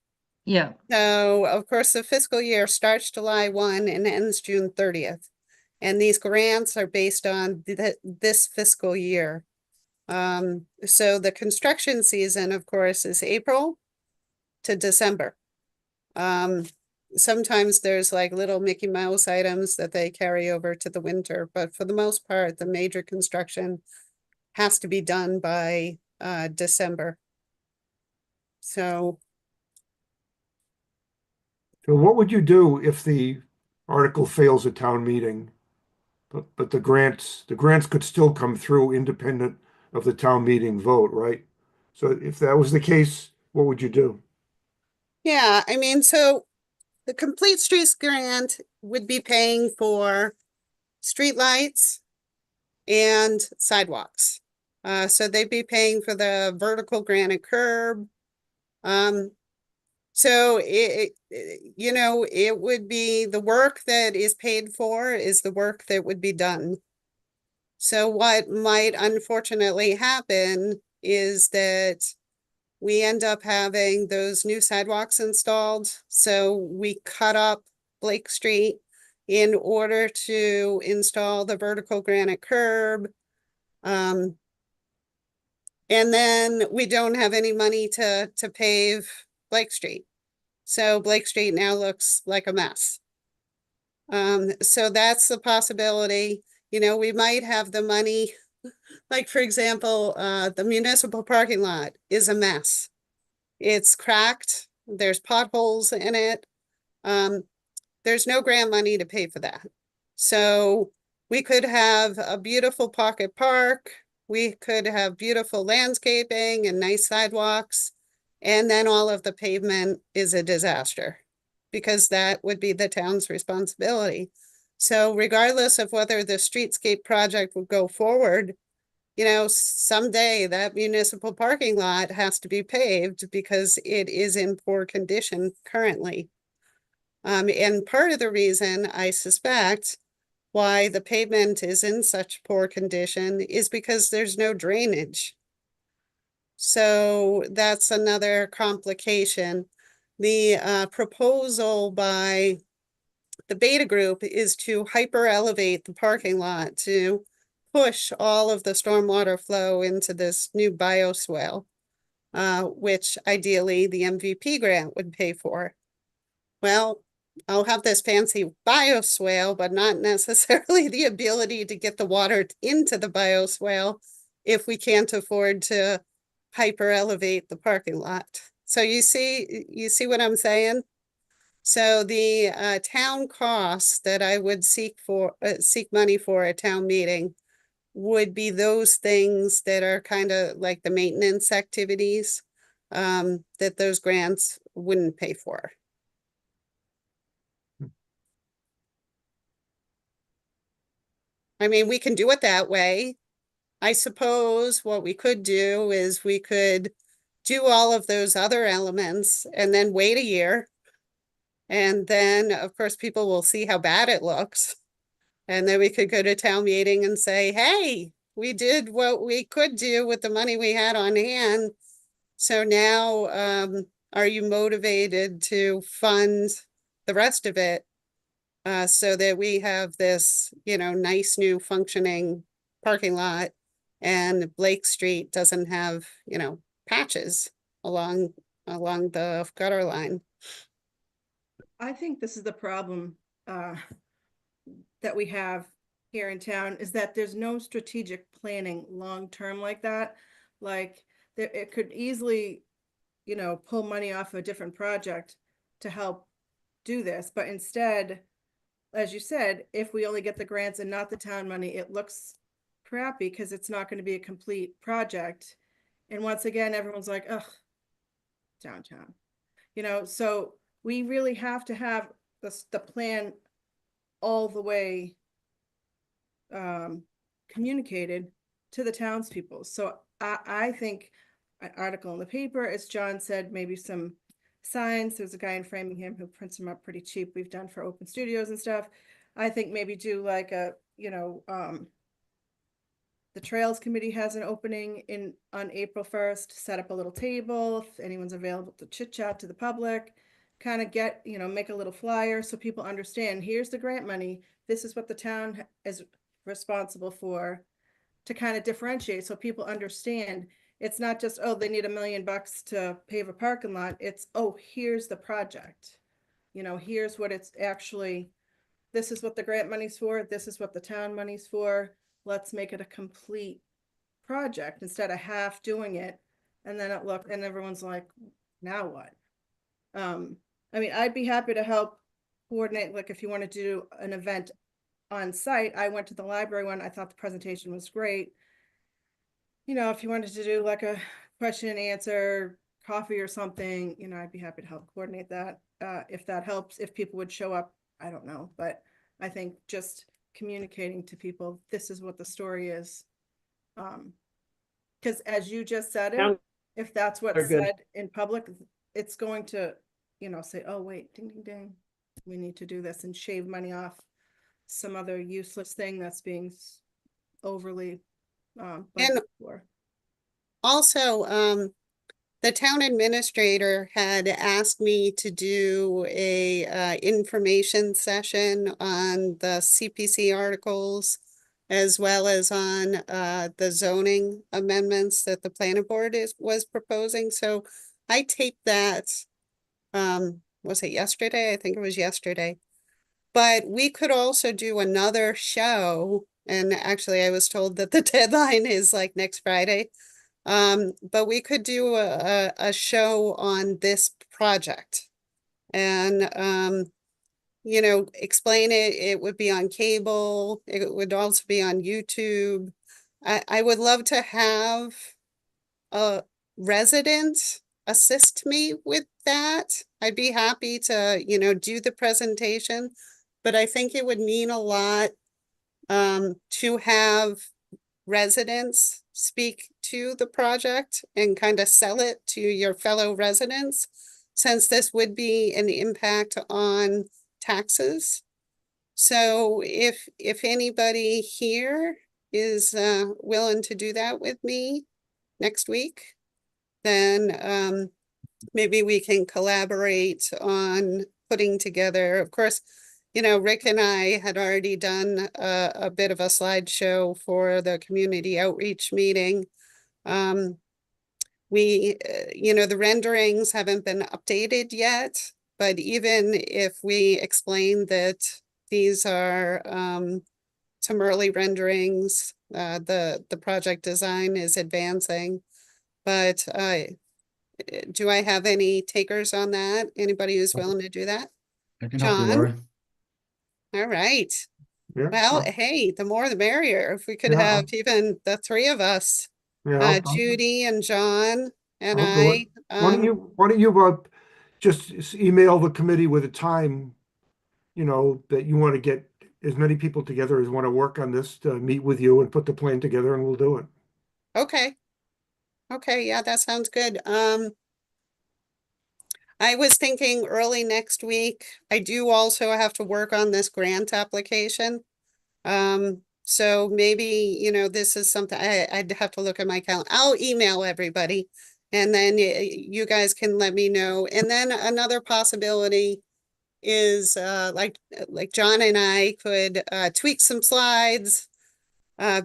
Yeah, So of course, the fiscal year starts July 1 and ends June 30th. And these grants are based on this fiscal year. So the construction season, of course, is April to December. Sometimes there's like little Mickey Mouse items that they carry over to the winter, but for the most part, the major construction has to be done by December. So So what would you do if the article fails at town meeting? But the grants could still come through independent of the town meeting vote, right? So if that was the case, what would you do? yeah, I mean, so the Complete Streets grant would be paying for streetlights and sidewalks. So they'd be paying for the vertical granite curb. So it would be the work that is paid for is the work that would be done. So what might unfortunately happen is that we end up having those new sidewalks installed. So we cut up Blake Street in order to install the vertical granite curb. And then we don't have any money to pave Blake Street. So Blake Street now looks like a mess. So that's the possibility. We might have the money, like for example, the municipal parking lot is a mess. It's cracked, there's potholes in it. There's no grant money to pay for that. So we could have a beautiful pocket park, we could have beautiful landscaping and nice sidewalks, and then all of the pavement is a disaster because that would be the town's responsibility. So regardless of whether the streetscape project would go forward, someday that municipal parking lot has to be paved because it is in poor condition currently. And part of the reason I suspect why the pavement is in such poor condition is because there's no drainage. So that's another complication. The proposal by the Beta Group is to hyper elevate the parking lot to push all of the stormwater flow into this new bioswale, which ideally the MVP grant would pay for. Well, I'll have this fancy bioswale, but not necessarily the ability to get the water into the bioswale if we can't afford to hyper elevate the parking lot. So you see what I'm saying? So the town costs that I would seek money for at town meeting would be those things that are kind of like the maintenance activities that those grants wouldn't pay for. I mean, we can do it that way. I suppose what we could do is we could do all of those other elements and then wait a year. And then, of course, people will see how bad it looks. And then we could go to town meeting and say, hey, we did what we could do with the money we had on hand. So now, are you motivated to fund the rest of it? So that we have this, nice new functioning parking lot and Blake Street doesn't have, patches along the gutter line. I think this is the problem that we have here in town is that there's no strategic planning long-term like that. Like it could easily, pull money off a different project to help do this. But instead, as you said, if we only get the grants and not the town money, it looks crappy because it's not going to be a complete project. And once again, everyone's like, ugh, downtown, so we really have to have the plan all the way communicated to the townspeople. So I think an article in the paper, as John said, maybe some signs. There's a guy in Framingham who prints them up pretty cheap. We've done for open studios and stuff. I think maybe do like a, the Trails Committee has an opening on April 1st, set up a little table if anyone's available to chit chat to the public, kind of get, make a little flyer so people understand, here's the grant money. This is what the town is responsible for, to kind of differentiate so people understand. It's not just, oh, they need $1 million to pave a parking lot. It's, oh, here's the project. Here's what it's actually, this is what the grant money's for. This is what the town money's for. Let's make it a complete project instead of half doing it. And then and everyone's like, now what? I'd be happy to help coordinate, like if you want to do an event on site. I went to the library one. I thought the presentation was great. If you wanted to do like a question and answer, coffee or something, I'd be happy to help coordinate that. If that helps, if people would show up, I don't know. But I think just communicating to people, this is what the story is. Because as you just said it, if that's what's said in public, it's going to, say, oh, wait, ding, ding, ding. We need to do this and shave money off some other useless thing that's being overly budgeted for. Also, the town administrator had asked me to do a information session on the CPC articles, as well as on the zoning amendments that the planning board was proposing. So I taped that, was it yesterday? I think it was yesterday. But we could also do another show. And actually, I was told that the deadline is like next Friday. But we could do a show on this project and, explain it. It would be on cable. It would also be on YouTube. I would love to have a resident assist me with that. I'd be happy to, do the presentation, but I think it would mean a lot to have residents speak to the project and kind of sell it to your fellow residents, since this would be an impact on taxes. So if anybody here is willing to do that with me next week, then maybe we can collaborate on putting together, of course, Rick and I had already done a bit of a slideshow for the community outreach meeting. The renderings haven't been updated yet, but even if we explain that these are some early renderings, the project design is advancing. But do I have any takers on that? Anybody who's willing to do that? I can help you, John? Laura. All right. Yeah, Well, hey, the more the merrier. If we could Yeah. have even the three of us, yeah. Judy and John and I'll do it. I, Why don't you just email the committee with a time, that you want to get as many people together as want to work on this, to meet with you and put the plan together, and we'll do it. okay. Okay, yeah, that sounds good. I was thinking early next week. I do also have to work on this grant application. So maybe, this is something I'd have to look at my calendar. I'll email everybody and then you guys can let me know. And then another possibility is like John and I could tweak some slides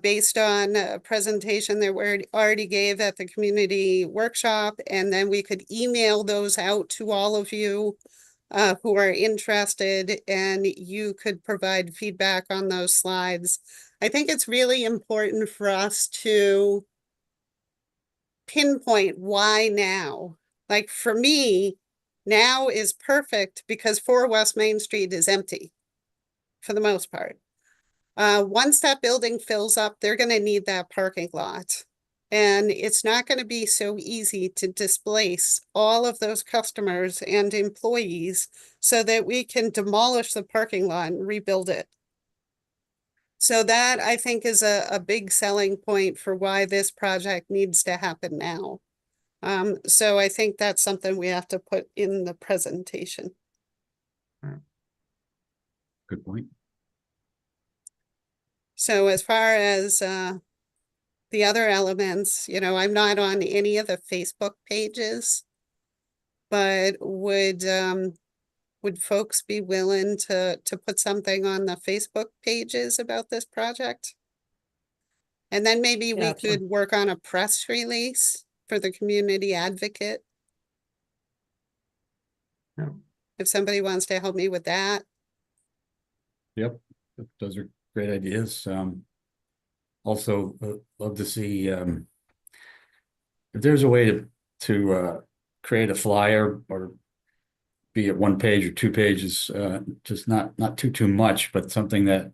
based on a presentation that we already gave at the community workshop. And then we could email those out to all of you who are interested, and you could provide feedback on those slides. I think it's really important for us to pinpoint why now. Like for me, now is perfect because 4 West Main Street is empty for the most part. Once that building fills up, they're going to need that parking lot. And it's not going to be so easy to displace all of those customers and employees so that we can demolish the parking lot and rebuild it. So that, I think, is a big selling point for why this project needs to happen now. So I think that's something we have to put in the presentation. Good point. So as far as the other elements, you know, I'm not on any of the Facebook pages, but would folks be willing to put something on the Facebook pages about this project? And then maybe we Yeah, could work on a press release for the community advocate. Yeah. If somebody wants to help me with that. Yep, those are great ideas. Also, love to see if there's a way to create a flyer, or be it 1 page or 2 pages, just not too much, but something that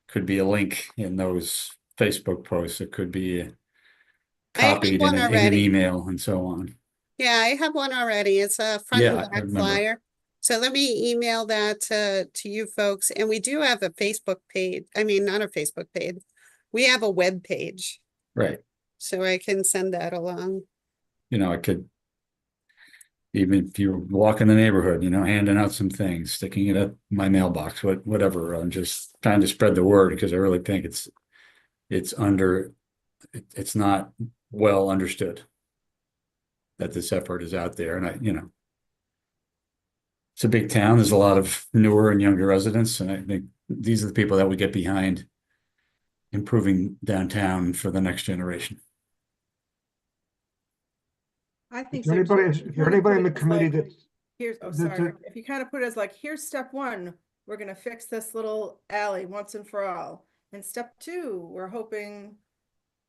could be a link in those Facebook posts. It could be I have copied one in an already. email and so on. Yeah, I have one already. It's a front and Yeah, I back remember. flyer. So let me email that to you folks. And we do have a Facebook page. I mean, not a Facebook page. We have a web page. Right. So I can send that along. You know, I could, even if you're walking the neighborhood, you know, handing out some things, sticking it at my mailbox, whatever. I'm just trying to spread the word, because I really think it's not well understood that this effort is out there. And you know, it's a big town. There's a lot of newer and younger residents, and I think these are the people that we get behind improving downtown for the next generation. I think Is there so too. anybody, If you is there kinda anybody put in the it as committee like, that's, Here's, oh, the- sorry, the- if you kind of put it as like, here's step one, we're gonna fix this little alley once and for all. And step two, we're hoping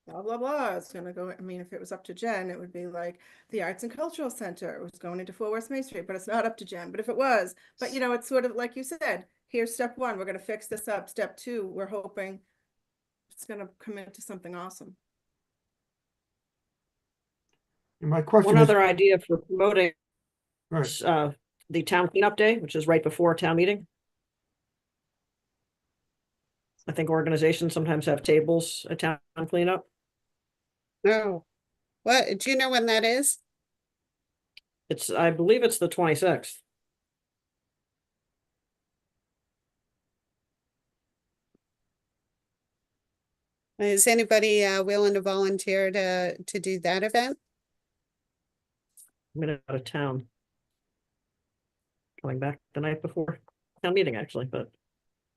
blah, blah, blah, it's gonna go, I mean, if it was up to Jen, it would be like the Arts and Cultural Center was going into 4 West Main Street, but it's not up to Jen, but if it was, but you know, it's sort of like you said, here's step one, we're gonna fix this up. Step two, we're hoping it's gonna come into something awesome. my One question is, other idea for promoting right, the town cleanup day, which is right before town meeting. I think organizations sometimes have tables at town cleanup. Oh, what, do you know when that is? I believe it's the 26th. Is anybody willing to volunteer to do that event? I'm out of town. Coming back the night before town meeting, actually, but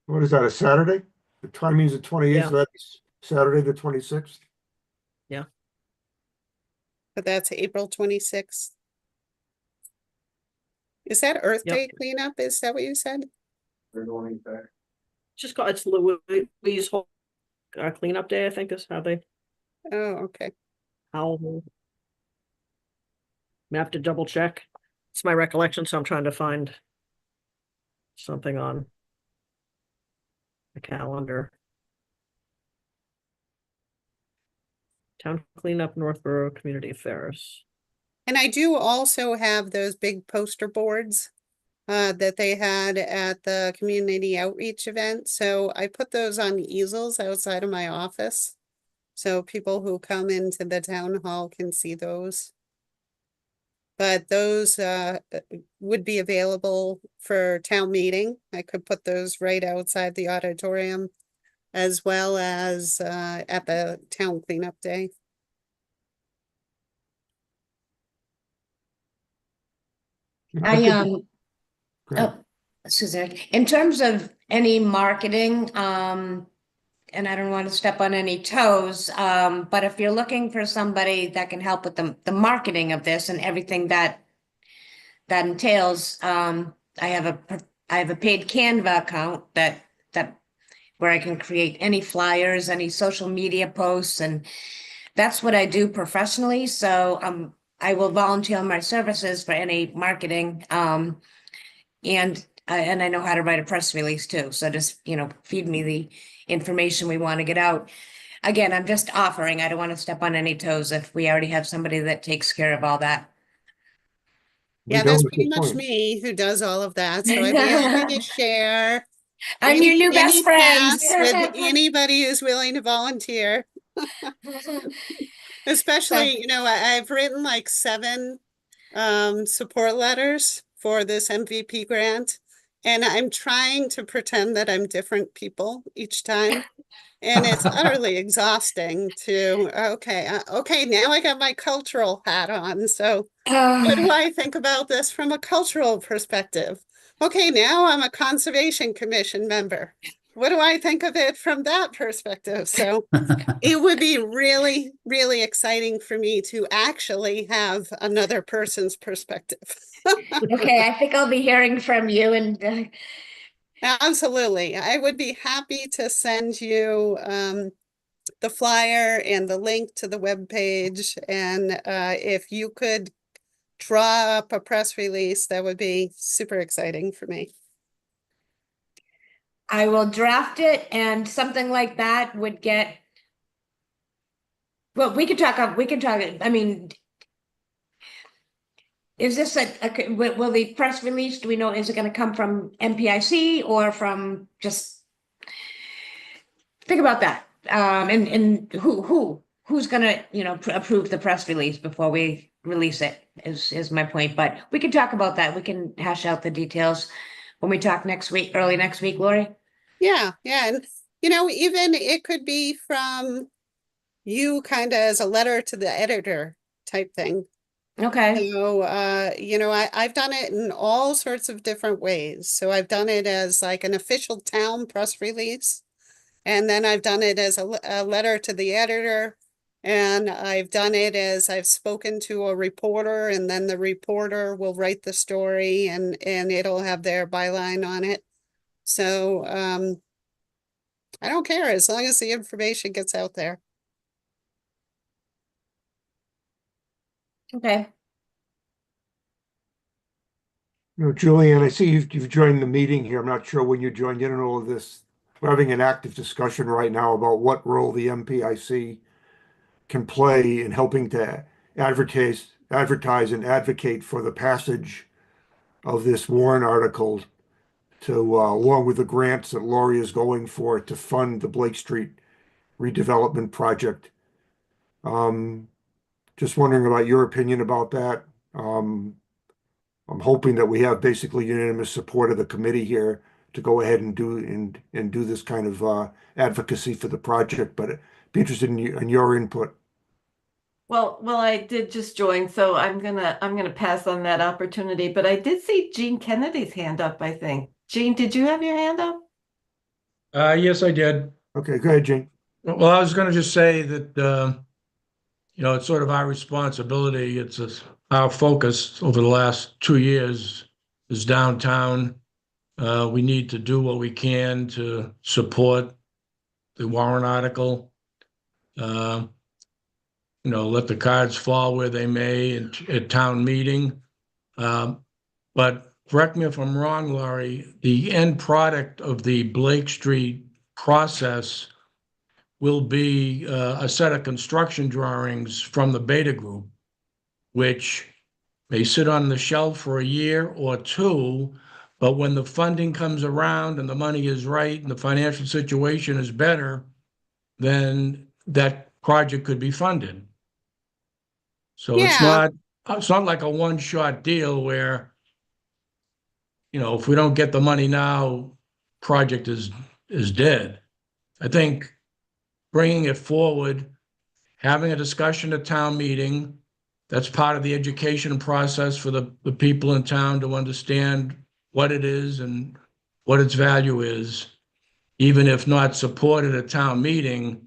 what is that, a Saturday? The time means the 28th, Yeah. so that's Saturday, the 26th. But that's April 26th. Is that Earth Yep. Day cleanup? Is that what you said? just call it's Louise whole cleanup day, I think is how Oh, okay. I have to double check. It's my recollection, so I'm trying to find something on the calendar. Town cleanup, Northborough Community Affairs. And I do also have those big poster boards that they had at the community outreach event. So I put those on easels outside of my office. So people who come into the town hall can see those. But those would be available for town meeting. I could put those right outside the auditorium, as well as at the town cleanup day. I, Go ahead. oh, Susan, in terms of any marketing, and I don't want to step on any toes, but if you're looking for somebody that can help with the marketing of this and everything that entails, I have a paid Canva account that where I can create any flyers, any social media posts, and that's what I do professionally. So I will volunteer my services for any marketing. And I know how to write a press release too. So just, feed me the information we want to get out. Again, I'm just offering. I don't want to step on any toes if we already have somebody that takes care of all that. We Yeah, that's don't at pretty this much point. me who does all of that. So I'd be happy to share. I'm your new best friend. tasks with anybody who's willing to volunteer. Especially, I've written like 7 support letters for this MVP grant, and I'm trying to pretend that I'm different people each time. And it's utterly exhausting to, okay, now I got my cultural hat on. So what do I think about this from a cultural perspective? Okay, now I'm a Conservation Commission member. What do I think of it from that perspective? So it would be really, really exciting for me to actually have another person's perspective. Okay, I think I'll be hearing from you and Absolutely. I would be happy to send you the flyer and the link to the webpage. And if you could draw up a press release, that would be super exciting for me. I will draft it, and something like that would get. Well, we could talk, I mean, is this will the press release, do we know, is it gonna come from MPIC or from just? Think about that, and who's gonna, approve the press release before we release it, is my point, but we can talk about that, we can hash out the details when we talk next week, early next week, Lori. Yeah. And, even it could be from you kind of as a letter to the editor type thing. Okay, So, I've done it in all sorts of different ways. So I've done it as like an official town press release. And then I've done it as a letter to the editor. And I've done it as I've spoken to a reporter, and then the reporter will write the story and it'll have their byline on it. So I don't care as long as the information gets out there. okay. Julianne, I see you've joined the meeting here. I'm not sure when you joined in on all of this. We're having an active discussion right now about what role the MPIC can play in helping to advertise and advocate for the passage of this Warren article to, along with the grants that Lori is going for to fund the Blake Street redevelopment project. Just wondering about your opinion about that. I'm hoping that we have basically unanimous support of the committee here to go ahead and do this kind of advocacy for the project, but be interested in your input. Well, I did just join, so I'm gonna pass on that opportunity, but I did see Gene Kennedy's hand up, I think. Gene, did you have your hand up? Yes, I did. Okay, go ahead, Jane. Well, I was going to just say that, it's sort of our responsibility. It's our focus over the last 2 years is downtown. We need to do what we can to support the Warren article. Let the cards fall where they may at town meeting. But correct me if I'm wrong, Laurie, the end product of the Blake Street process will be a set of construction drawings from the Beta Group, which may sit on the shelf for a year or two, but when the funding comes around and the money is right and the financial situation is better, then that project could be funded. So it's Yeah. not like a one-shot deal where, if we don't get the money now, project is dead. I think bringing it forward, having a discussion at town meeting, that's part of the education process for the people in town to understand what it is and what its value is, even if not supported at town meeting,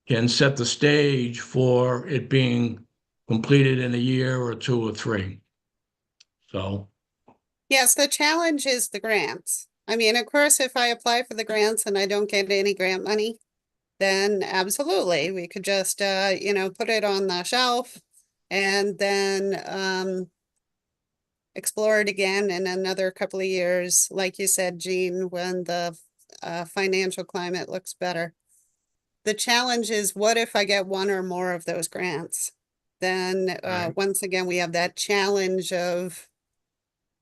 can set the stage for it being completed in a year or 2 or 3. So, Yes, the challenge is the grants. I mean, of course, if I apply for the grants and I don't get any grant money, then absolutely, we could just, put it on the shelf and then explore it again in another couple of years, like you said, Jean, when the financial climate looks better. The challenge is, what if I get one or more of those grants? Then Right. once again, we have that challenge of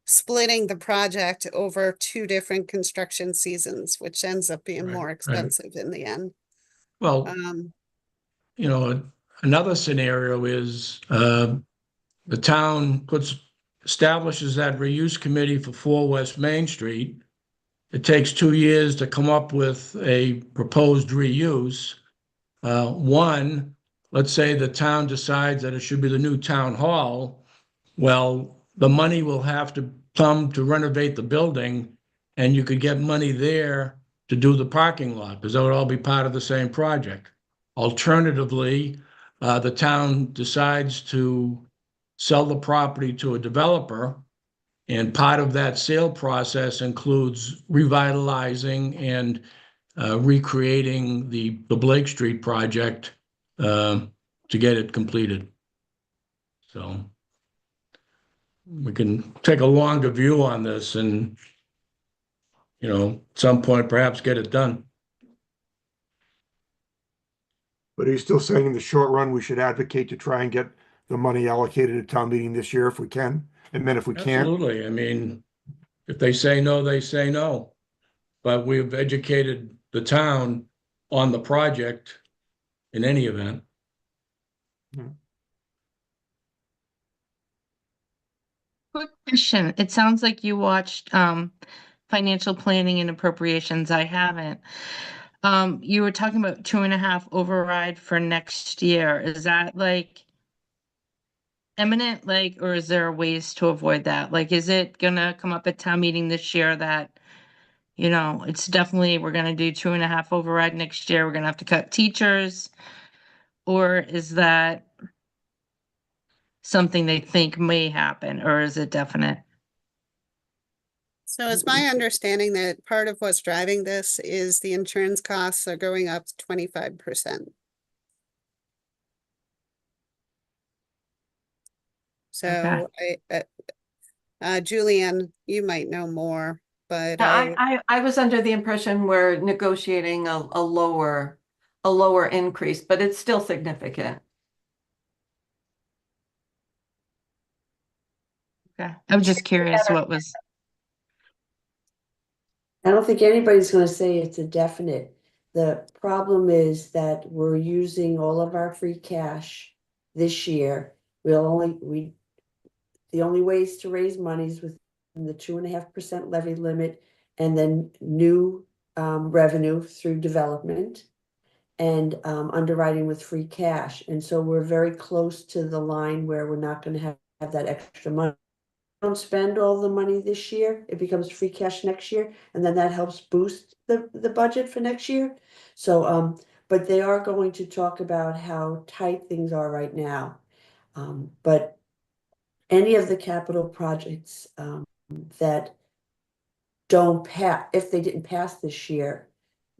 splitting the project over 2 different construction seasons, which ends up being Right, more right. expensive in the end. Well, Um, another scenario is the town establishes that reuse committee for 4 West Main Street. It takes 2 years to come up with a proposed reuse. One, let's say the town decides that it should be the new town hall. Well, the money will have to come to renovate the building, and you could get money there to do the parking lot, because that would all be part of the same project. Alternatively, the town decides to sell the property to a developer, and part of that sale process includes revitalizing and recreating the Blake Street project to get it completed. So we can take a longer view on this and, at some point perhaps get it done. But are you still saying in the short run, we should advocate to try and get the money allocated at town meeting this year if we can? And then if we can't, Absolutely. I mean, if they say no, they say no. But we've educated the town on the project in any event. Quick question. It sounds like you watched financial planning and appropriations. I haven't. You were talking about 2.5 override for next year. Is that like imminent, or is there ways to avoid that? Like, is it gonna come up at town meeting this year that, it's definitely, we're gonna do 2.5 override next year, we're gonna have to cut teachers? Or is that something they think may happen, or is it definite? So it's my understanding that part of what's driving this is the insurance costs are going up 25%. So Julianne, you might know more, but I was under the impression we're negotiating a lower increase, but it's still significant. Okay, I was just curious what was. I don't think anybody's going to say it's a definite. The problem is that we're using all of our free cash this year. The only ways to raise money is within the 2.5% levy limit, and then new revenue through development and underwriting with free cash. And so we're very close to the line where we're not going to have that extra money. Don't spend all the money this year, it becomes free cash next year, and then that helps boost the budget for next year. So but they are going to talk about how tight things are right now. But any of the capital projects that don't pass, if they didn't pass this year,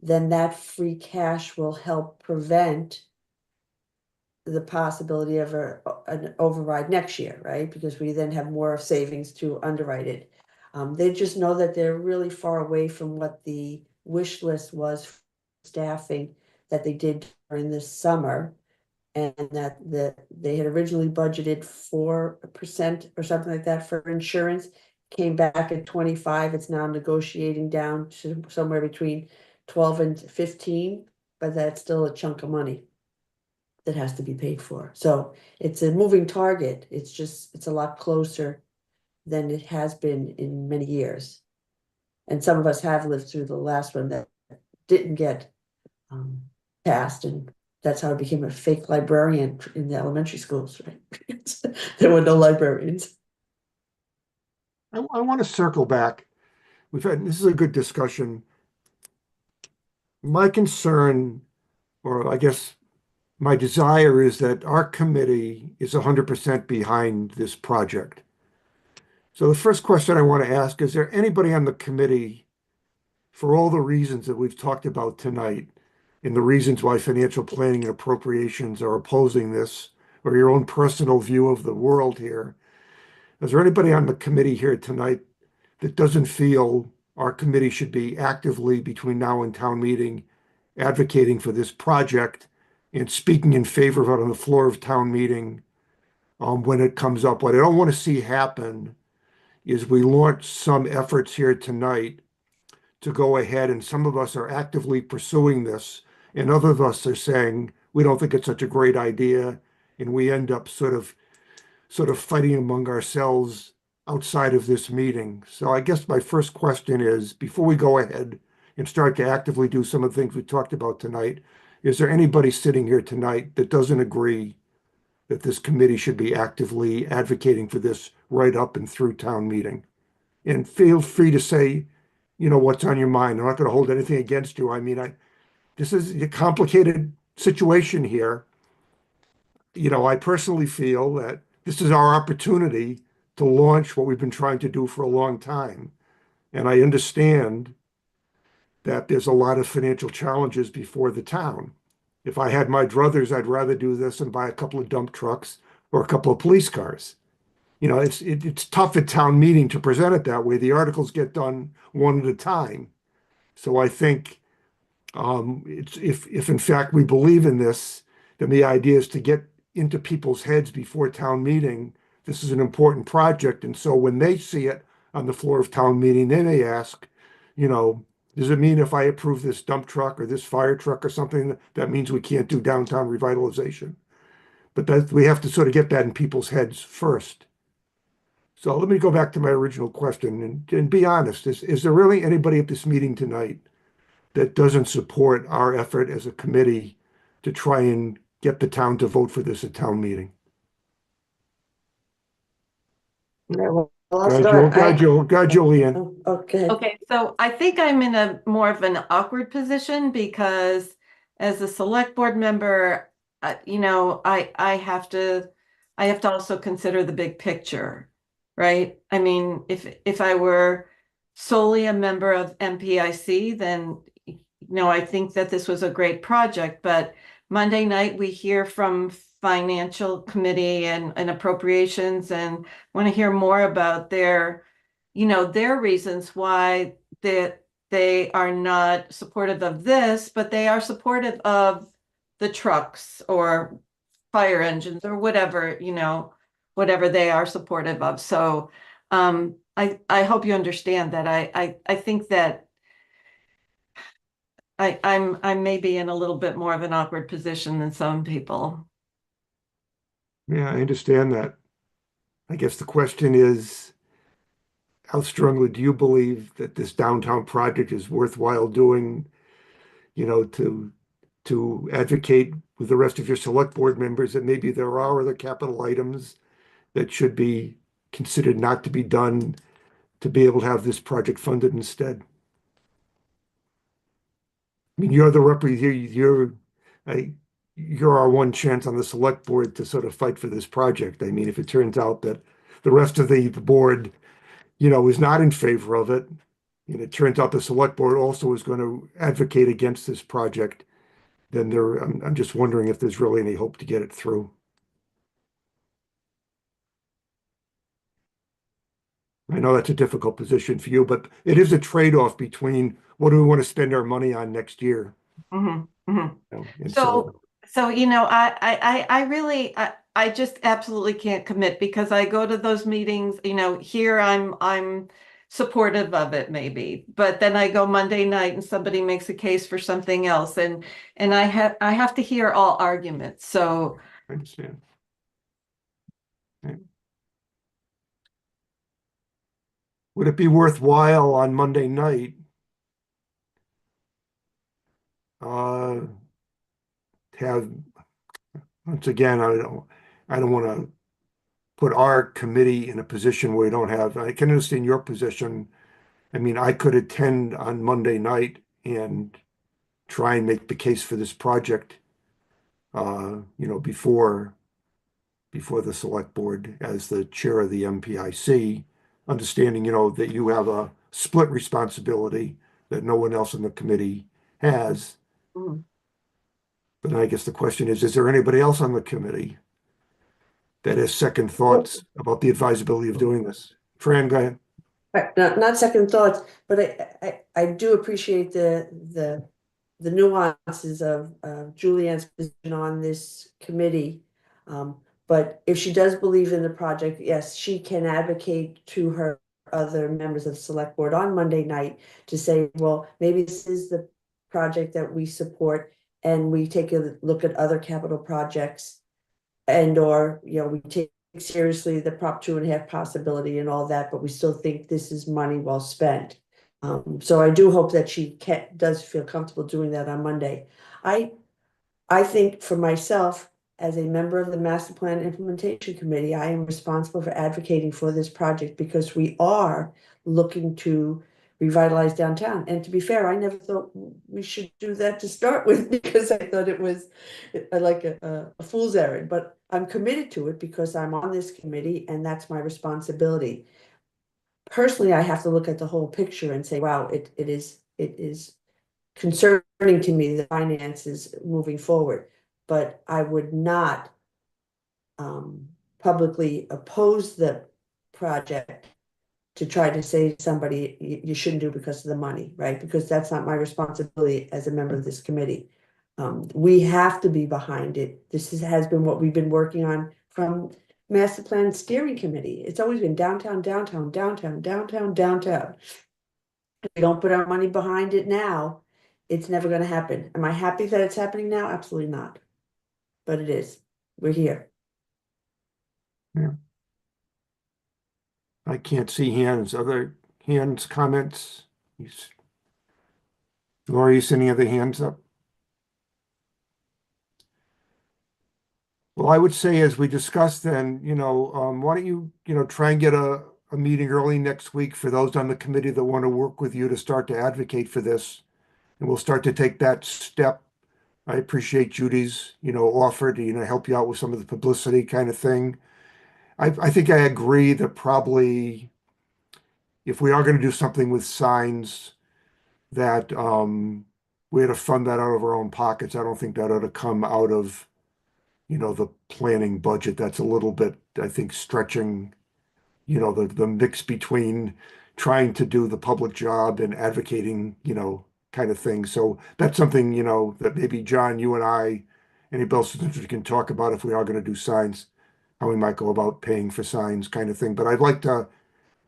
then that free cash will help prevent the possibility of an override next year, right? Because we then have more savings to underwrite it. They just know that they're really far away from what the wish list was for staffing that they did during this summer, and that they had originally budgeted 4% or something like that for insurance, came back at 25. It's now negotiating down to somewhere between 12 and 15, but that's still a chunk of money that has to be paid for. So it's a moving target. It's a lot closer than it has been in many years. And some of us have lived through the last one that didn't get passed, and that's how I became a fake librarian in the elementary schools, right? There were no librarians. I want to circle back. This is a good discussion. My concern, or I guess my desire, is that our committee is 100% behind this project. So the first question I want to ask, is there anybody on the committee, for all the reasons that we've talked about tonight, and the reasons why financial planning and appropriations are opposing this, or your own personal view of the world here, is there anybody on the committee here tonight that doesn't feel our committee should be actively, between now and town meeting, advocating for this project and speaking in favor of it on the floor of town meeting when it comes up? What I don't want to see happen is we launch some efforts here tonight to go ahead, and some of us are actively pursuing this, and other of us are saying we don't think it's such a great idea, and we end up sort of fighting among ourselves outside of this meeting. So I guess my first question is, before we go ahead and start to actively do some of the things we talked about tonight, is there anybody sitting here tonight that doesn't agree that this committee should be actively advocating for this right up and through town meeting? And feel free to say, what's on your mind. I'm not going to hold anything against you. I mean, this is a complicated situation here. I personally feel that this is our opportunity to launch what we've been trying to do for a long time. And I understand that there's a lot of financial challenges before the town. If I had my druthers, I'd rather do this and buy a couple of dump trucks or a couple of police cars. It's tough at town meeting to present it that way. The articles get done one at a time. So I think if in fact we believe in this, then the idea is to get into people's heads before town meeting. This is an important project, and so when they see it on the floor of town meeting, they may ask, does it mean if I approve this dump truck or this fire truck or something, that means we can't do downtown revitalization? But that we have to sort of get that in people's heads first. So let me go back to my original question and be honest. Is there really anybody at this meeting tonight that doesn't support our effort as a committee to try and get the town to vote for this at town meeting? Yeah, well, I'll Go ahead, start. Julianne. Okay. Okay, so I think I'm in a more of an awkward position because as a select board member, I have to also consider the big picture, right? I mean, if I were solely a member of MPIC, then I think that this was a great project, but Monday night we hear from financial committee and appropriations and want to hear more about their reasons why they are not supportive of this, but they are supportive of the trucks or fire engines or whatever, whatever they are supportive of. So I hope you understand that I think that I may be in a little bit more of an awkward position than some people. Yeah, I understand that. I guess the question is, how strongly do you believe that this downtown project is worthwhile doing, to advocate with the rest of your select board members that maybe there are other capital items that should be considered not to be done to be able to have this project funded instead? I mean, you're the you're our one chance on the select board to sort of fight for this project. I mean, if it turns out that the rest of the board, is not in favor of it, and it turns out the select board also is going to advocate against this project, then I'm just wondering if there's really any hope to get it through. I know that's a difficult position for you, but it is a trade-off between what do we want to spend our money on next year. Mhm, mhm. And So I really I just absolutely can't commit because I go to those meetings, here I'm supportive of it maybe, but then I go Monday night and somebody makes a case for something else and I have to hear all arguments. So I understand. Okay. Would it be worthwhile on Monday night uh, have, once again, I don't want to put our committee in a position where we don't have, I can understand your position. I mean, I could attend on Monday night and try and make the case for this project, before the select board as the chair of the MPIC, understanding, that you have a split responsibility that no one else in the committee has. mhm. But I guess the question is there anybody else on the committee that has second thoughts about the advisability of doing this? Fran, go ahead. Right, not second thoughts, but I do appreciate the nuances of Julianne's position on this committee. But if she does believe in the project, yes, she can advocate to her other members of the select board on Monday night to say, well, maybe this is the project that we support. and we take a look at other capital projects and or, we take seriously the Prop 2.5 possibility and all that, but we still think this is money well spent. So I do hope that she does feel comfortable doing that on Monday. I think for myself, as a member of the Master Plan Implementation Committee, I am responsible for advocating for this project because we are looking to revitalize downtown. And to be fair, I never thought we should do that to start with because I thought it was like a fool's errand, but I'm committed to it because I'm on this committee and that's my responsibility. Personally, I have to look at the whole picture and say, wow, it is concerning to me, the finances moving forward, but I would not publicly oppose the project to try to say to somebody, you shouldn't do because of the money, right? Because that's not my responsibility as a member of this committee. We have to be behind it. Has been what we've been working on from Master Plan Steering Committee. It's always been downtown, downtown, downtown, downtown, downtown. If we don't put our money behind it now, it's never gonna happen. Am I happy that it's happening now? Absolutely not. But it is. We're here. I can't see hands. Other hands, comments? Laura, you seeing any other hands up? Well, I would say, as we discussed then, why don't you, try and get a meeting early next week for those on the committee that want to work with you to start to advocate for this. And we'll start to take that step. I appreciate Judy's, offer to, help you out with some of the publicity kind of thing. I think I agree that probably if we are going to do something with signs, that we had to fund that out of our own pockets. I don't think that ought to come out of, the planning budget. That's a little bit, I think, stretching, the mix between trying to do the public job and advocating, kind of thing. So that's something, that maybe John, you and I, anybody else who's interested can talk about if we are going to do signs, how we might go about paying for signs kind of thing. But I'd like to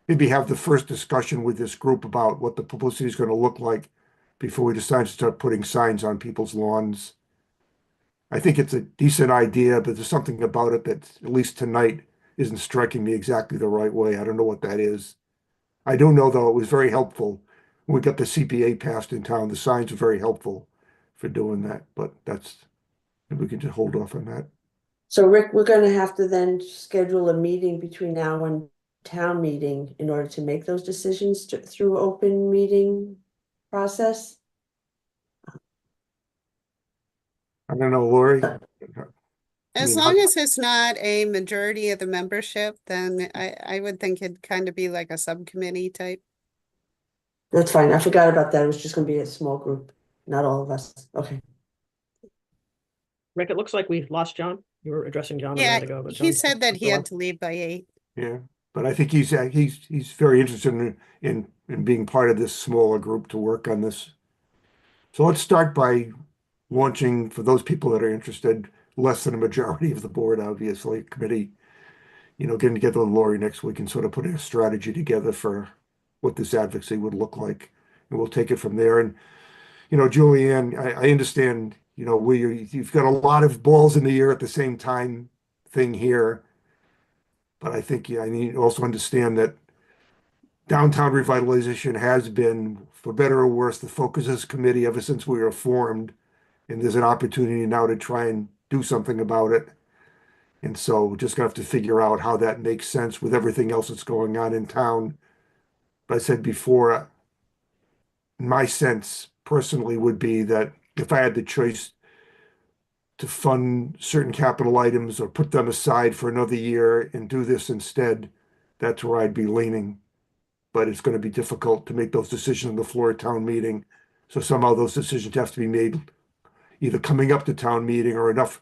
maybe have the first discussion with this group about what the publicity is going to look like before we decide to start putting signs on people's lawns. I think it's a decent idea, but there's something about it that, at least tonight, isn't striking me exactly the right way. I don't know what that is. I do know, though, it was very helpful when we got the CPA passed in town. The signs were very helpful for doing that, but we can just hold off on that. So Rick, we're gonna have to then schedule a meeting between now and town meeting in order to make those decisions through open meeting process. I don't know, Lori. As long as it's not a majority of the membership, then I would think it'd kind of be like a subcommittee type. That's fine. I forgot about that. It was just gonna be a small group, not all of us. Okay. Rick, it looks like we lost John. You were addressing John a Yeah, minute ago, but he John's said that he still had on. to leave by 8. Yeah, but I think he's very interested in being part of this smaller group to work on this. So let's start by launching, for those people that are interested, less than a majority of the board, obviously, committee, getting together with Lori next week and sort of putting a strategy together for what this advocacy would look like. And we'll take it from there. And, Julianne, I understand, you've got a lot of balls in the air at the same time thing here. But I think, I need to also understand that downtown revitalization has been, for better or worse, the focus of this committee ever since we were formed. And there's an opportunity now to try and do something about it. And so we're just gonna have to figure out how that makes sense with everything else that's going on in town. But I said before, my sense personally would be that if I had the choice to fund certain capital items or put them aside for another year and do this instead, that's where I'd be leaning. But it's going to be difficult to make those decisions on the floor of town meeting. So somehow those decisions have to be made either coming up to town meeting, or enough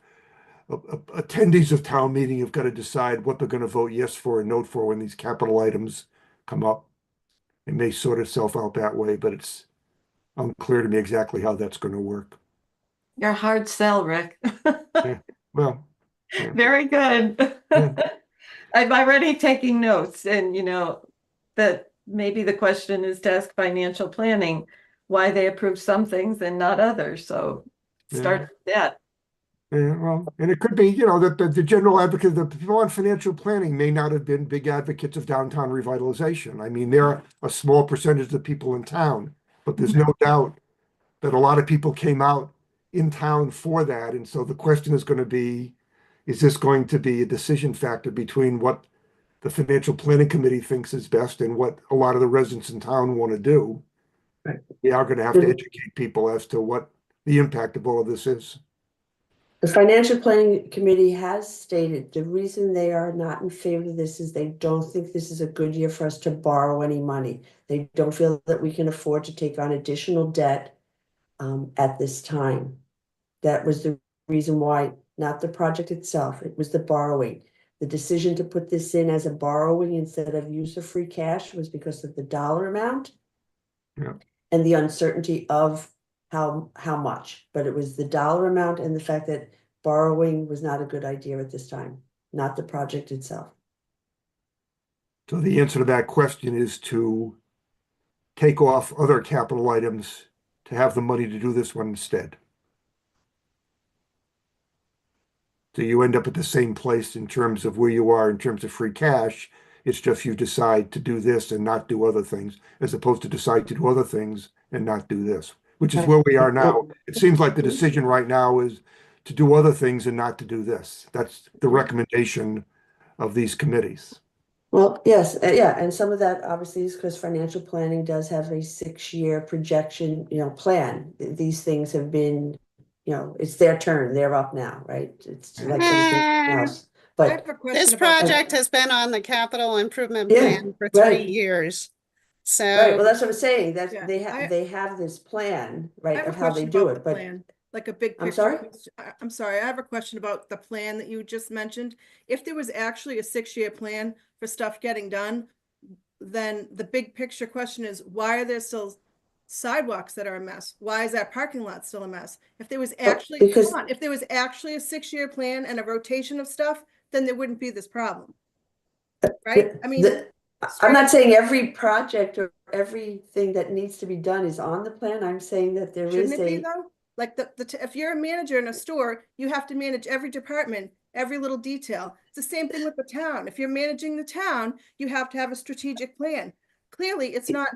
attendees of town meeting have got to decide what they're going to vote yes for and no for when these capital items come up. It may sort itself out that way, but it's unclear to me exactly how that's going to work. You're a hard sell, Rick. Yeah. Well, yeah. Very good. Yeah. I'm already taking notes, and that maybe the question is to ask financial planning why they approve some things and not others. So start with that. Yeah, well, and it could be, you know, that the general advocate, the people on financial planning may not have been big advocates of downtown revitalization. I mean, they're a small percentage of the people in town, but there's no doubt that a lot of people came out in town for that. And so the question is going to be, is this going to be a decision factor between what the financial planning committee thinks is best and what a lot of the residents in town want to do? Right. We are going to have to educate people as to what the impact of all of this is. The Financial Planning Committee has stated the reason they are not in favor of this is they don't think this is a good year for us to borrow any money. They don't feel that we can afford to take on additional debt at this time. That was the reason why, not the project itself, it was the borrowing. The decision to put this in as a borrowing instead of use of free cash was because of the dollar amount. Yeah. And the uncertainty of how much, but it was the dollar amount and the fact that borrowing was not a good idea at this time, not the project itself. So the answer to that question is to take off other capital items to have the money to do this one instead. So you end up at the same place in terms of where you are in terms of free cash. It's just you decide to do this and not do other things, as opposed to decide to do other things and not do this, which is where we are now. It seems like the decision right now is to do other things and not to do this. That's the recommendation of these committees. Well, yes, yeah, and some of that obviously is because financial planning does have a 6-year projection, plan. These things have been, it's their turn, they're up now, right? It's like everything else. I have But a question This about project has been on the capital improvement Yeah, plan for right. 3 years. right, well, So, that's what I'm saying, that Yeah, they have this plan, I right, have a of how they question do about the it, but plan, like a big I'm picture. sorry? I'm sorry, I have a question about the plan that you just mentioned. If there was actually a 6-year plan for stuff getting done, then the big picture question is, why are there still sidewalks that are a mess? Why is that parking lot still a mess? If there was actually, because- hold on, if there was actually a 6-year plan and a rotation of stuff, then there wouldn't be this problem. Right? I mean, I'm not saying every project or everything that needs to be done is on the plan. I'm saying that there is shouldn't it be a, though? Like if you're a manager in a store, you have to manage every department, every little detail. It's the same thing with the town. If you're managing the town, you have to have a strategic plan. Clearly, it's not,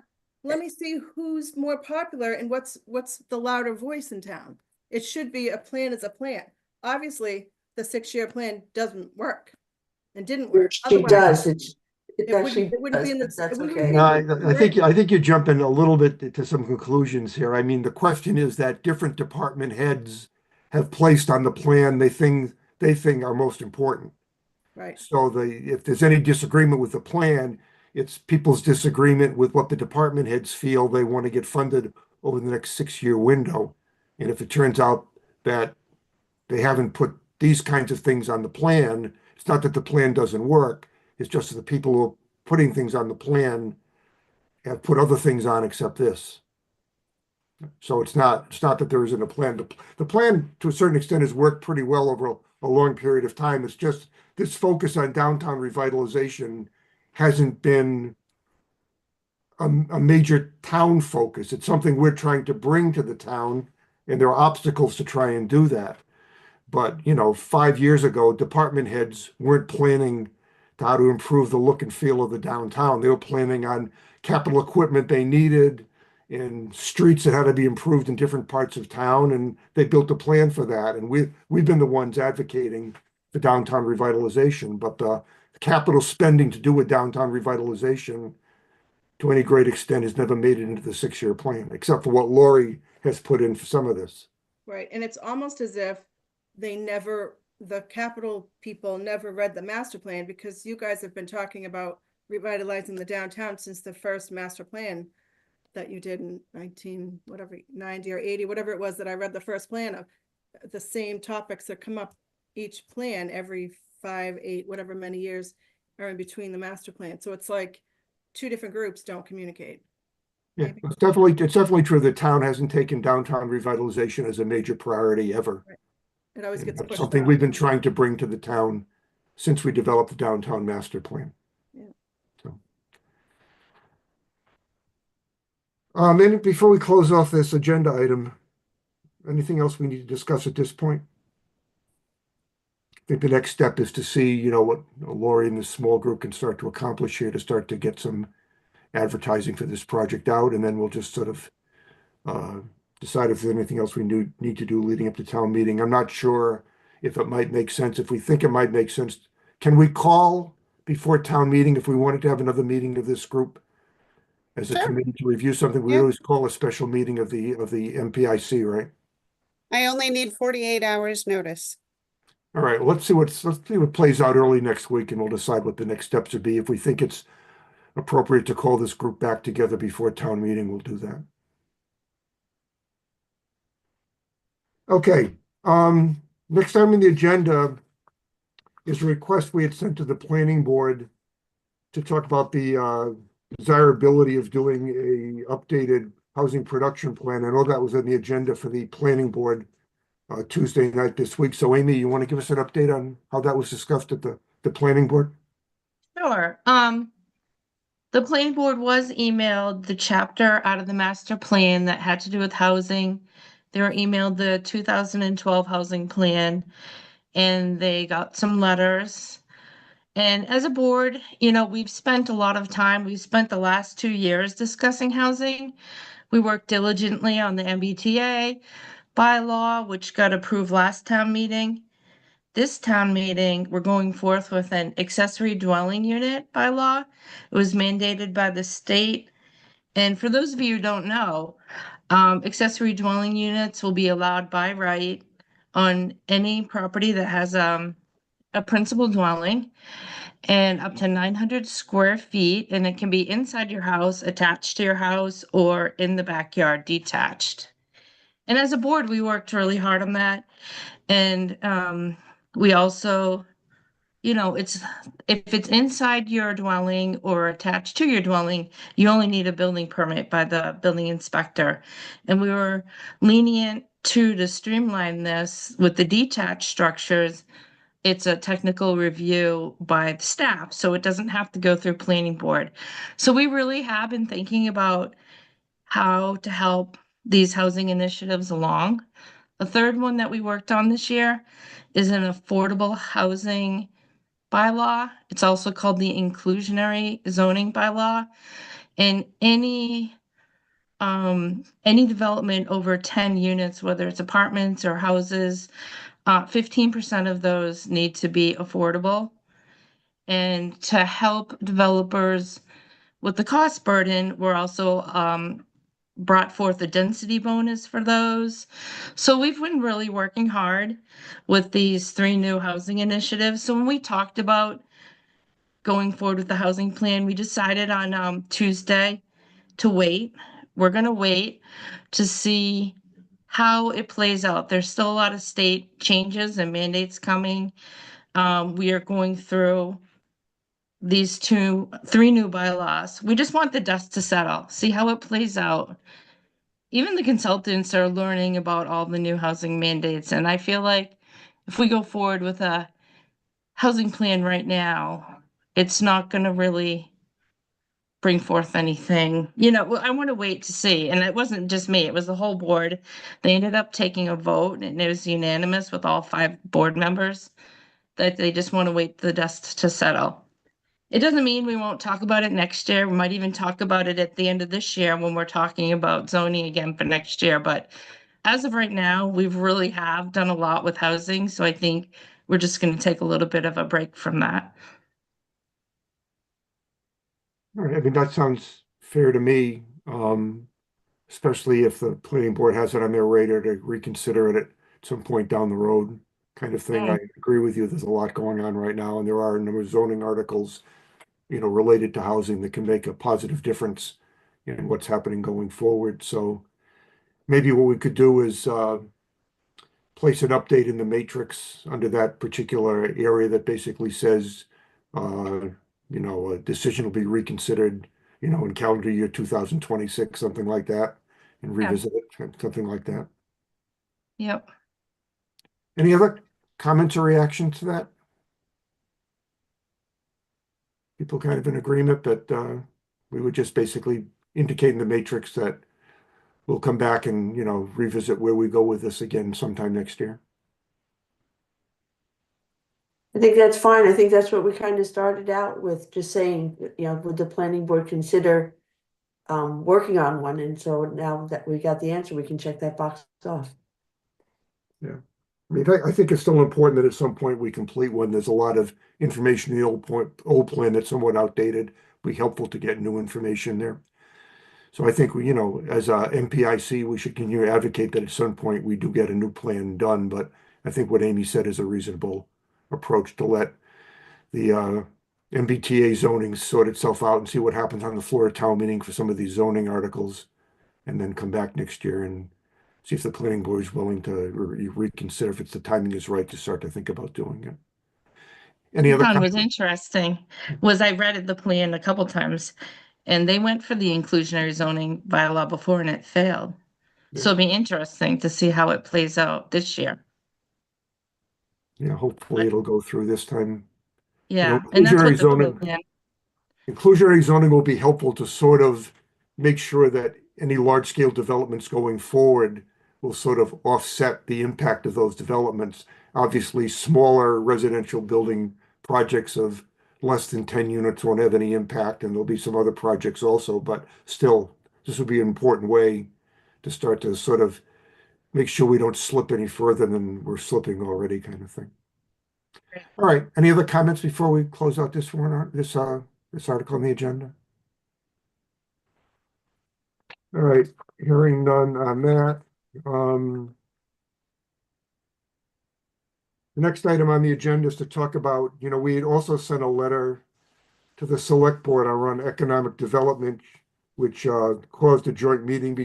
let me see who's more popular and what's the louder voice in town. It should be a plan is a plan. Obviously, the 6-year plan doesn't work and didn't work. she does, it actually It wouldn't be does, in but this. that's It wouldn't okay. be. No, I think you're jumping a little bit to some conclusions here. I mean, the question is that different department heads have placed on the plan they think are most important. Right. So if there's any disagreement with the plan, it's people's disagreement with what the department heads feel they want to get funded over the next 6-year window. And if it turns out that they haven't put these kinds of things on the plan, it's not that the plan doesn't work. It's just that the people who are putting things on the plan have put other things on except this. So it's not that there isn't a plan. The plan, to a certain extent, has worked pretty well over a long period of time. It's just this focus on downtown revitalization hasn't been a major town focus. It's something we're trying to bring to the town, and there are obstacles to try and do that. But, 5 years ago, department heads weren't planning how to improve the look and feel of the downtown. They were planning on capital equipment they needed in streets that had to be improved in different parts of town, and they built a plan for that. And we've been the ones advocating for downtown revitalization, but the capital spending to do with downtown revitalization to any great extent has never made it into the 6-year plan, except for what Lori has put in for some of this. Right, and it's almost as if the capital people never read the master plan, because you guys have been talking about revitalizing the downtown since the first master plan that you did in 90 or 80, whatever it was that I read the first plan of. The same topics that come up each plan every 5, 8, whatever many years are in between the master plan. So it's like 2 different groups don't communicate. Yeah, it's definitely true that town hasn't taken downtown revitalization as a major priority ever. Right. It always gets That's pushed something off. we've been trying to bring to the town since we developed the downtown master plan. Yeah. So, and before we close off this agenda item, anything else we need to discuss at this point? I think the next step is to see, you know, what Lori and this small group can start to accomplish here to start to get some advertising for this project out, and then we'll just sort of decide if there's anything else we need to do leading up to town meeting. I'm not sure if it might make sense. If we think it might make sense, can we call before town meeting if we wanted to have another meeting of this group as a Sure. committee to review something? We Yeah. always call a special meeting of the MPIC, right? I only need 48 hours notice. All right, let's see what plays out early next week, and we'll decide what the next steps would be. If we think it's appropriate to call this group back together before town meeting, we'll do that. Okay, next item on the agenda is a request we had sent to the planning board to talk about the desirability of doing a updated housing production plan. I know that was on the agenda for the planning board Tuesday night this week. So Amy, you want to give us an update on how that was discussed at the planning board? Sure. The planning board was emailed the chapter out of the master plan that had to do with housing. They were emailed the 2012 housing plan, and they got some letters. And as a board, you know, we've spent a lot of time, we've spent the last 2 years discussing housing. We worked diligently on the MBTA bylaw, which got approved last town meeting. This town meeting, we're going forth with an accessory dwelling unit bylaw. It was mandated by the state. And for those of you who don't know, accessory dwelling units will be allowed by right on any property that has a principal dwelling and up to 900 square feet, and it can be inside your house, attached to your house, or in the backyard, detached. And as a board, we worked really hard on that. And we also, you know, if it's inside your dwelling or attached to your dwelling, you only need a building permit by the building inspector. And we were lenient to streamline this with the detached structures. It's a technical review by the staff, so it doesn't have to go through planning board. So we really have been thinking about how to help these housing initiatives along. The third one that we worked on this year is an affordable housing bylaw. It's also called the inclusionary zoning bylaw. And any development over 10 units, whether it's apartments or houses, 15% of those need to be affordable. And to help developers with the cost burden, we're also brought forth a density bonus for those. So we've been really working hard with these 3 new housing initiatives. So when we talked about going forward with the housing plan, we decided on Tuesday to wait. We're going to wait to see how it plays out. There's still a lot of state changes and mandates coming. We are going through these 3 new bylaws. We just want the dust to settle, see how it plays out. Even the consultants are learning about all the new housing mandates, and I feel like if we go forward with a housing plan right now, it's not going to really bring forth anything. You know, I want to wait to see. And it wasn't just me, it was the whole board. They ended up taking a vote, and it was unanimous with all 5 board members that they just want to wait the dust to settle. It doesn't mean we won't talk about it next year. We might even talk about it at the end of this year when we're talking about zoning again for next year. But as of right now, we've really have done a lot with housing. So I think we're just going to take a little bit of a break from that. All right, I mean, that sounds fair to me, especially if the planning board has it on their radar to reconsider it at some point down the road, kind of thing. I agree with you. There's a lot going on right now, and there are a number of zoning articles, you know, related to housing that can make a positive difference in what's happening going forward. So maybe what we could do is place an update in the matrix under that particular area that basically says, you know, a decision will be reconsidered, you know, in calendar year 2026, something like that, and revisit it, something like that. Yep. Any other comments or reactions to that? People kind of in agreement that we would just basically indicate in the matrix that we'll come back and, revisit where we go with this again sometime next year. I think that's fine. I think that's what we kind of started out with, just saying, would the planning board consider working on one? And so now that we got the answer, we can check that box off. Yeah. I mean, I think it's still important that at some point we complete one. There's a lot of information in the old plan that's somewhat outdated. Be helpful to get new information there. So I think we, as a MPIC, we should continue to advocate that at some point we do get a new plan done. But I think what Amy said is a reasonable approach to let the MBTA zoning sort itself out and see what happens on the floor of town meeting for some of these zoning articles, and then come back next year and see if the planning board is willing to reconsider if the timing is right to start to think about doing it. Any I other found was comments? interesting was I read the plan a couple times, and they went for the inclusionary zoning bylaw before and it failed. So it'd be interesting to see how it plays out this year. Yeah, hopefully it'll go through this time. Yeah, and that's what the Inclusionary plan. Inclusionary zoning will be helpful to sort of make sure that any large-scale developments going forward will sort of offset the impact of those developments. Obviously, smaller residential building projects of less than 10 units won't have any impact, and there'll be some other projects also, but still, this will be an important way to start to sort of make sure we don't slip any further than we're slipping already, kind of thing. All right, any other comments before we close out this one, this article on the agenda? All right, hearing none on that. The next item on the agenda is to talk about, we had also sent a letter to the select board around economic development, which caused a joint meeting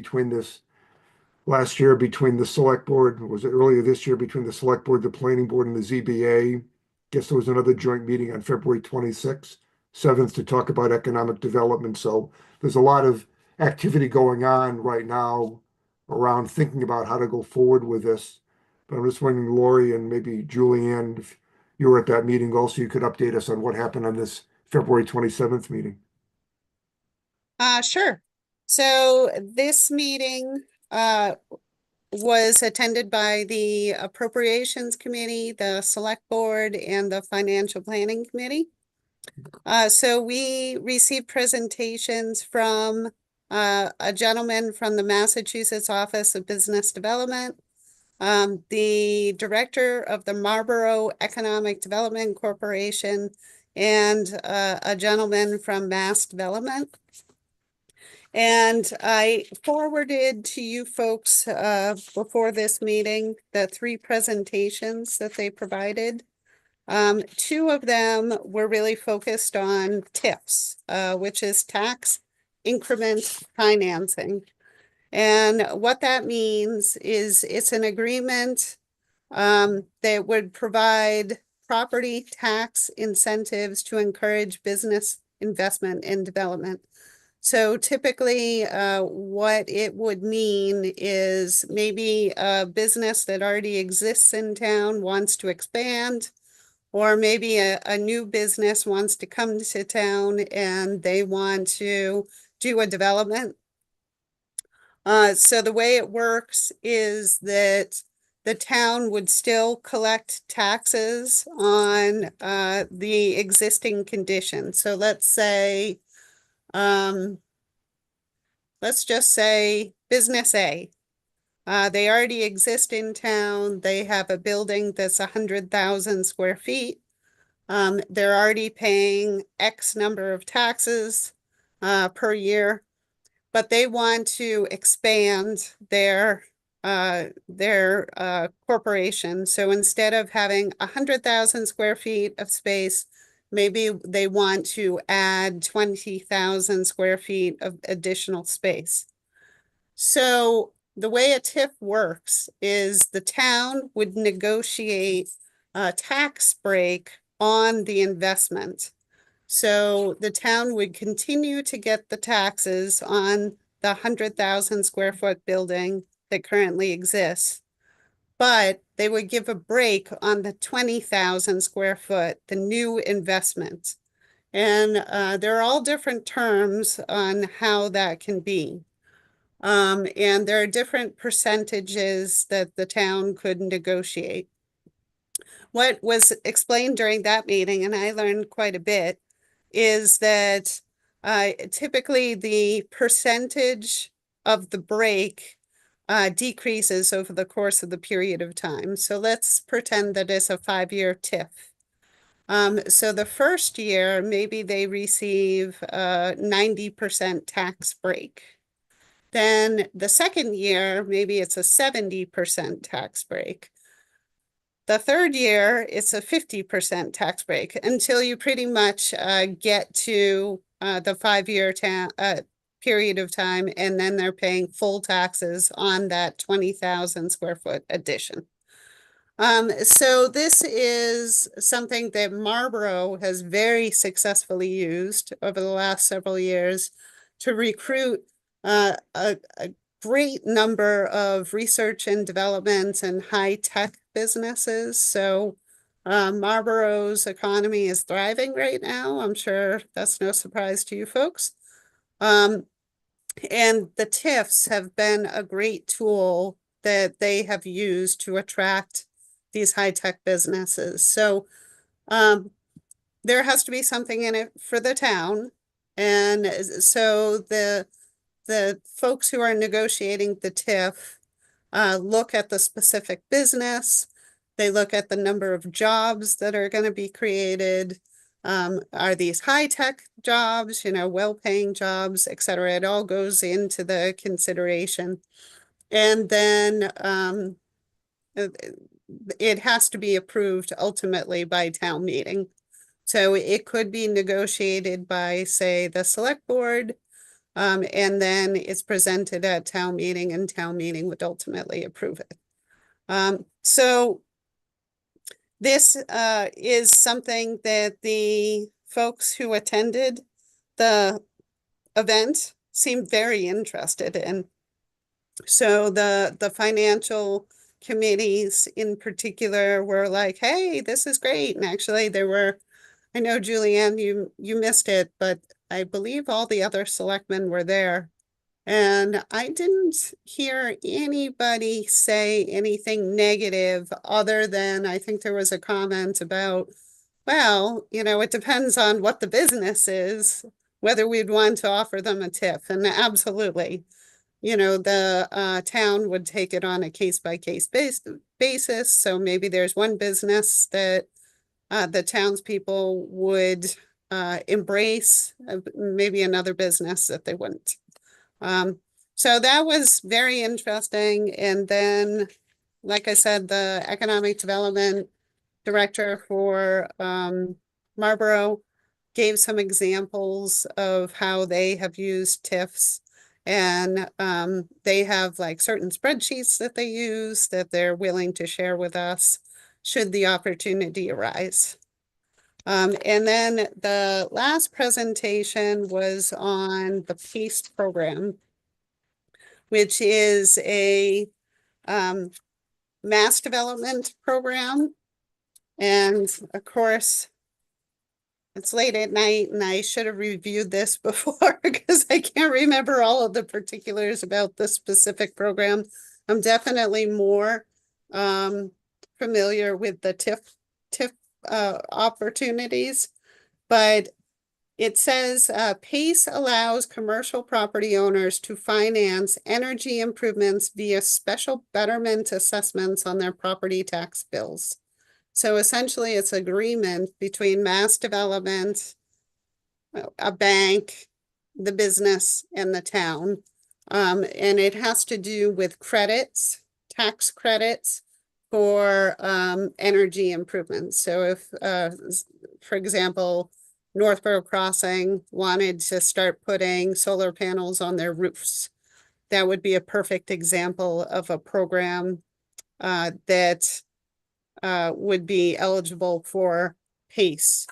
last year between the select board, was it earlier this year, between the select board, the planning board, and the ZBA. Guess there was another joint meeting on February 26th, 7th, to talk about economic development. So there's a lot of activity going on right now around thinking about how to go forward with this. But I'm just wondering, Lori and maybe Julianne, if you were at that meeting also, you could update us on what happened on this February 27th meeting. Sure. So this meeting was attended by the Appropriations Committee, the Select Board, and the Financial Planning Committee. So we received presentations from a gentleman from the Massachusetts Office of Business Development, the director of the Marlborough Economic Development Corporation, and a gentleman from Mass Development. And I forwarded to you folks before this meeting the 3 presentations that they provided. 2 of them were really focused on TIFs, which is tax increment financing. And what that means is it's an agreement that would provide property tax incentives to encourage business investment and development. So typically, what it would mean is maybe a business that already exists in town wants to expand, or maybe a new business wants to come to town and they want to do a development. So the way it works is that the town would still collect taxes on the existing condition. So let's just say business A. They already exist in town. They have a building that's 100,000 square feet. They're already paying X number of taxes per year, but they want to expand their corporation. So instead of having 100,000 square feet of space, maybe they want to add 20,000 square feet of additional space. So the way a TIF works is the town would negotiate a tax break on the investment. So the town would continue to get the taxes on the 100,000 square foot building that currently exists, but they would give a break on the 20,000 square foot, the new investment. And there are all different terms on how that can be. And there are different percentages that the town could negotiate. What was explained during that meeting, and I learned quite a bit, is that typically the percentage of the break decreases over the course of the period of time. So let's pretend that it's a 5-year TIF. So the first year, maybe they receive a 90% tax break. Then the second year, maybe it's a 70% tax break. The third year, it's a 50% tax break until you pretty much get to the 5-year period of time, and then they're paying full taxes on that 20,000 square foot addition. So this is something that Marlborough has very successfully used over the last several years to recruit a great number of research and development and high-tech businesses. So Marlborough's economy is thriving right now. I'm sure that's no surprise to you folks. And the TIFs have been a great tool that they have used to attract these high-tech businesses. So there has to be something in it for the town. And so the folks who are negotiating the TIF look at the specific business. They look at the number of jobs that are going to be created. Are these high-tech jobs, well-paying jobs, et cetera? It all goes into the consideration. And then it has to be approved ultimately by town meeting. So it could be negotiated by, say, the select board, and then it's presented at town meeting, and town meeting would ultimately approve it. So this is something that the folks who attended the event seemed very interested in. So the financial committees in particular were like, hey, this is great. And actually there were, I know Julianne, you missed it, but I believe all the other selectmen were there. And I didn't hear anybody say anything negative other than I think there was a comment about, well, it depends on what the business is, whether we'd want to offer them a TIF. And absolutely, the town would take it on a case-by-case basis. So maybe there's one business that the townspeople would embrace, maybe another business that they wouldn't. So that was very interesting. And then, like I said, the economic development director for Marlborough gave some examples of how they have used TIFs. And they have like certain spreadsheets that they use that they're willing to share with us should the opportunity arise. And then the last presentation was on the PACE program, which is a mass development program. And of course, it's late at night and I should have reviewed this before because I can't remember all of the particulars about this specific program. I'm definitely more familiar with the TIF opportunities, but it says PACE allows commercial property owners to finance energy improvements via special betterment assessments on their property tax bills. So essentially it's agreement between mass development, a bank, the business, and the town. And it has to do with credits, tax credits for energy improvements. So if, for example, Northborough Crossing wanted to start putting solar panels on their roofs, that would be a perfect example of a program that would be eligible for PACE.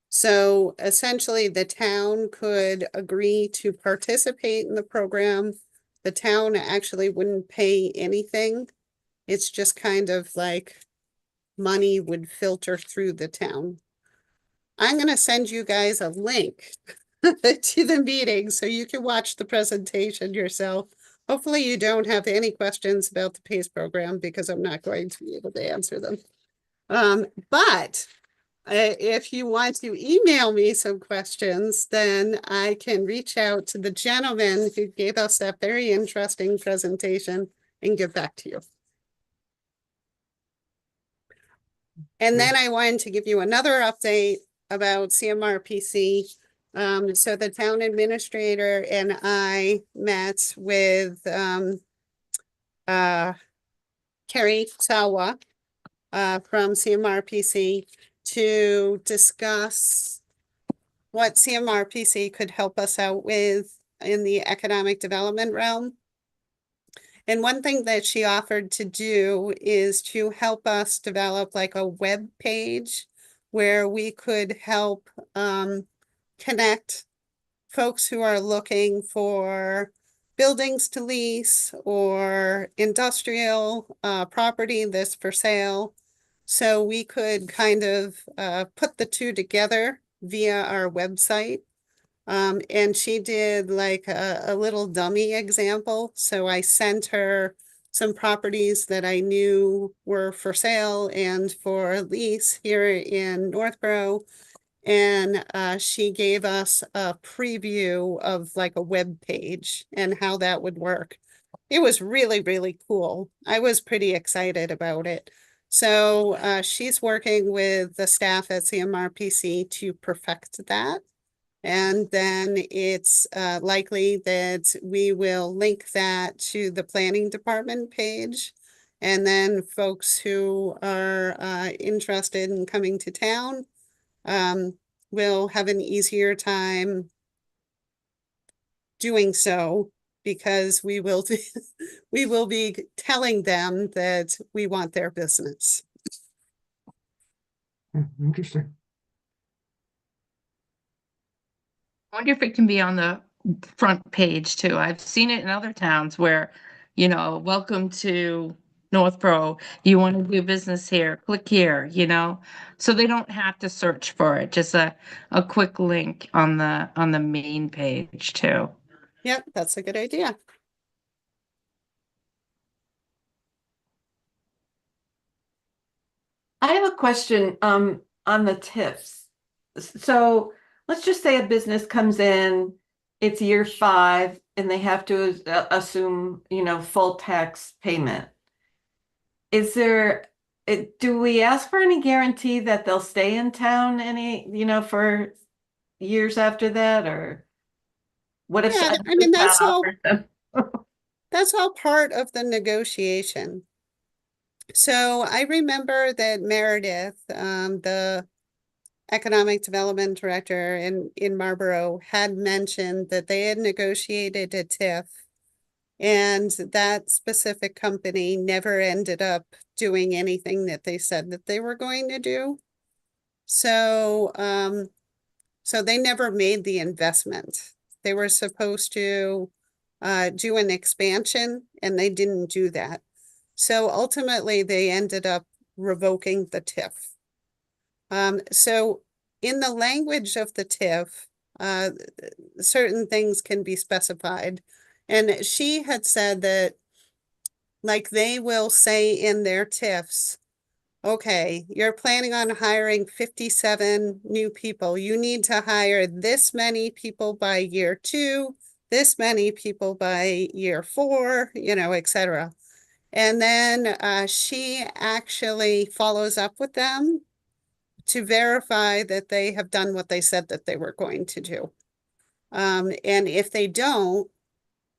So essentially the town could agree to participate in the program. The town actually wouldn't pay anything. It's just kind of like money would filter through the town. I'm going to send you guys a link to the meeting so you can watch the presentation yourself. Hopefully you don't have any questions about the PACE program because I'm not going to be able to answer them. But if you want to email me some questions, then I can reach out to the gentleman who gave us that very interesting presentation and get back to you. And then I wanted to give you another update about CMRPC. So the town administrator and I met with Carrie Sawa from CMRPC to discuss what CMRPC could help us out with in the economic development realm. And one thing that she offered to do is to help us develop like a web page where we could help connect folks who are looking for buildings to lease or industrial property that's for sale. So we could kind of put the two together via our website. And she did like a little dummy example. So I sent her some properties that I knew were for sale and for lease here in Northborough. And she gave us a preview of like a web page and how that would work. It was really, really cool. I was pretty excited about it. So she's working with the staff at CMRPC to perfect that. And then it's likely that we will link that to the planning department page. And then folks who are interested in coming to town will have an easier time doing so because we will we will be telling them that we want their business. Interesting. I wonder if it can be on the front page too. I've seen it in other towns where, you know, welcome to Northborough. You want to do business here, click here, you know, so they don't have to search for it. Just a quick link on the main page too. Yep, that's a good idea. I have a question on the TIFs. So let's just say a business comes in, it's year 5, and they have to assume, you know, full tax payment. Is there, do we ask for any guarantee that they'll stay in town you know, for years after that, or what if Yeah, I the mean, town that's all offers them? that's all part of the negotiation. So I remember that Meredith, the economic development director in Marlborough, had mentioned that they had negotiated a TIF and that specific company never ended up doing anything that they said that they were going to do. So, so they never made the investment. They were supposed to do an expansion and they didn't do that. So ultimately they ended up revoking the TIF. So in the language of the TIF, certain things can be specified. And she had said that like they will say in their TIFs, okay, you're planning on hiring 57 new people. You need to hire this many people by year 2, this many people by year 4, you know, etc. And then she actually follows up with them to verify that they have done what they said that they were going to do. And if they don't,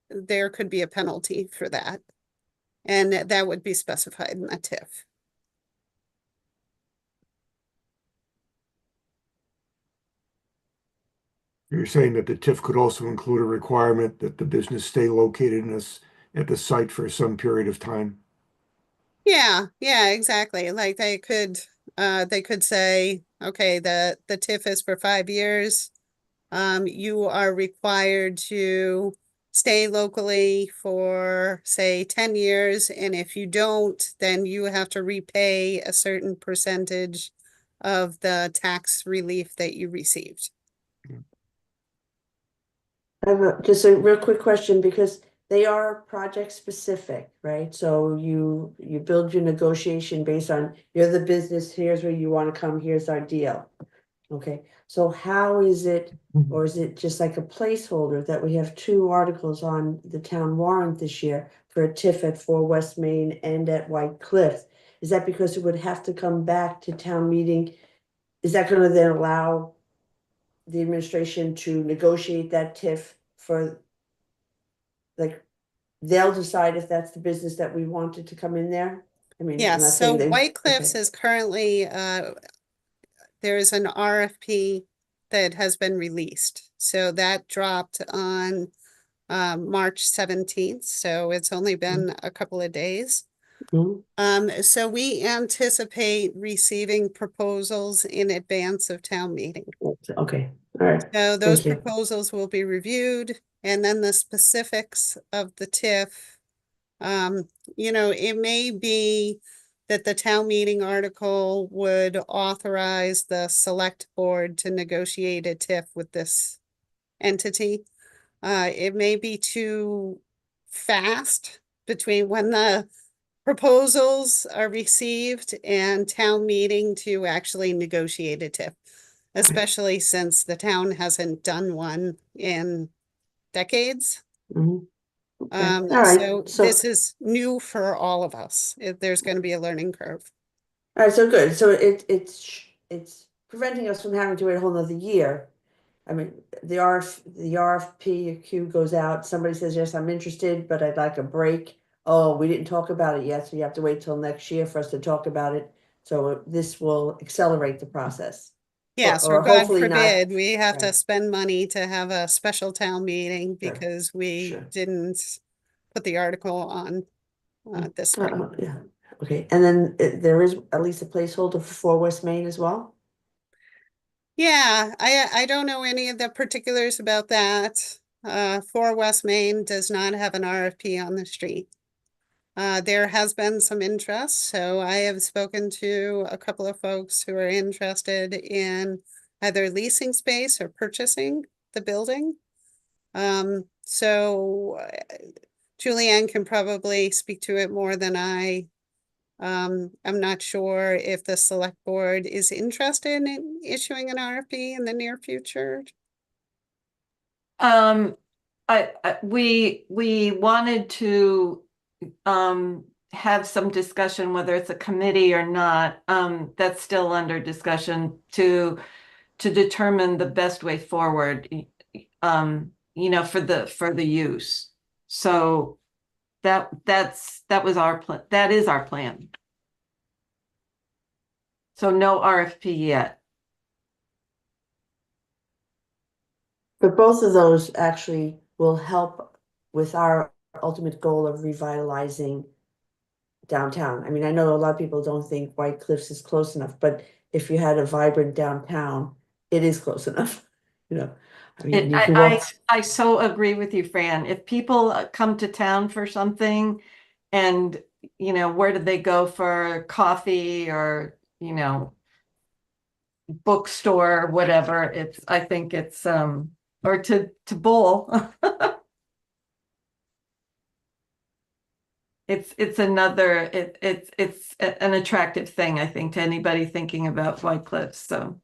there could be a penalty for that. And that would be specified in the TIF. You're saying that the TIF could also include a requirement that the business stay located at the site for some period of time? Yeah, exactly. Like they could say, okay, the TIF is for 5 years. You are required to stay locally for, say, 10 years. And if you don't, then you have to repay a certain percentage of the tax relief that you received. I have just a real quick question because they are project specific, right? So you build your negotiation based on, you're the business, here's where you want to come, here's our deal. Okay, so how is it, or is it just like a placeholder that we have two articles on the town warrant this year for a TIF at 4 West Main and at White Cliff? Is that because it would have to come back to town meeting? Is that gonna then allow the administration to negotiate that TIF for, like, they'll decide if that's the business that we wanted to come in there? I mean, I'm Yes, not so saying they. White Cliffs Okay. is currently, there's an RFP that has been released. So that dropped on March 17th, so it's only been a couple of days. Mhm. So we anticipate receiving proposals in advance of town meeting. Okay, all right, So those thank you. proposals will be reviewed, and then the specifics of the TIF. It may be that the town meeting article would authorize the select board to negotiate a TIF with this entity. It may be too fast between when the proposals are received and town meeting to actually negotiate a TIF, especially since the town hasn't done one in decades. Mhm. Okay, all right, So so. this is new for all of us. There's going to be a learning curve. All right, so good. So it's preventing us from having to wait a whole nother year. I mean, the RFP queue goes out, somebody says, yes, I'm interested, but I'd like a break. Oh, we didn't talk about it yet, so you have to wait till next year for us to talk about it. So this will accelerate the process. Yes, or Or God hopefully not. forbid, we have to Right. spend money to have a special town meeting Sure, because we sure. didn't put the article on this spring. Yeah, okay, and then there is at least a placeholder for 4 West Main as well? Yeah, I don't know any of the particulars about that. 4 West Main does not have an RFP on the street. There has been some interest, so I have spoken to a couple of folks who are interested in either leasing space or purchasing the building. So Julianne can probably speak to it more than I. I'm not sure if the select board is interested in issuing an RFP in the near future. We wanted to have some discussion whether it's a committee or not. That's still under discussion to determine the best way forward. For the use. So that was our plan. That is our plan. So no RFP yet. But both of those actually will help with our ultimate goal of revitalizing downtown. I mean, I know a lot of people don't think White Cliffs is close enough, but if you had a vibrant downtown, it is close enough, you know. I mean, you can walk. I so agree with you, Fran. If people come to town for something and, where do they go for coffee or, bookstore, whatever, I think it's, or to bowl. It's an attractive thing, I think, to anybody thinking about White Cliffs, so.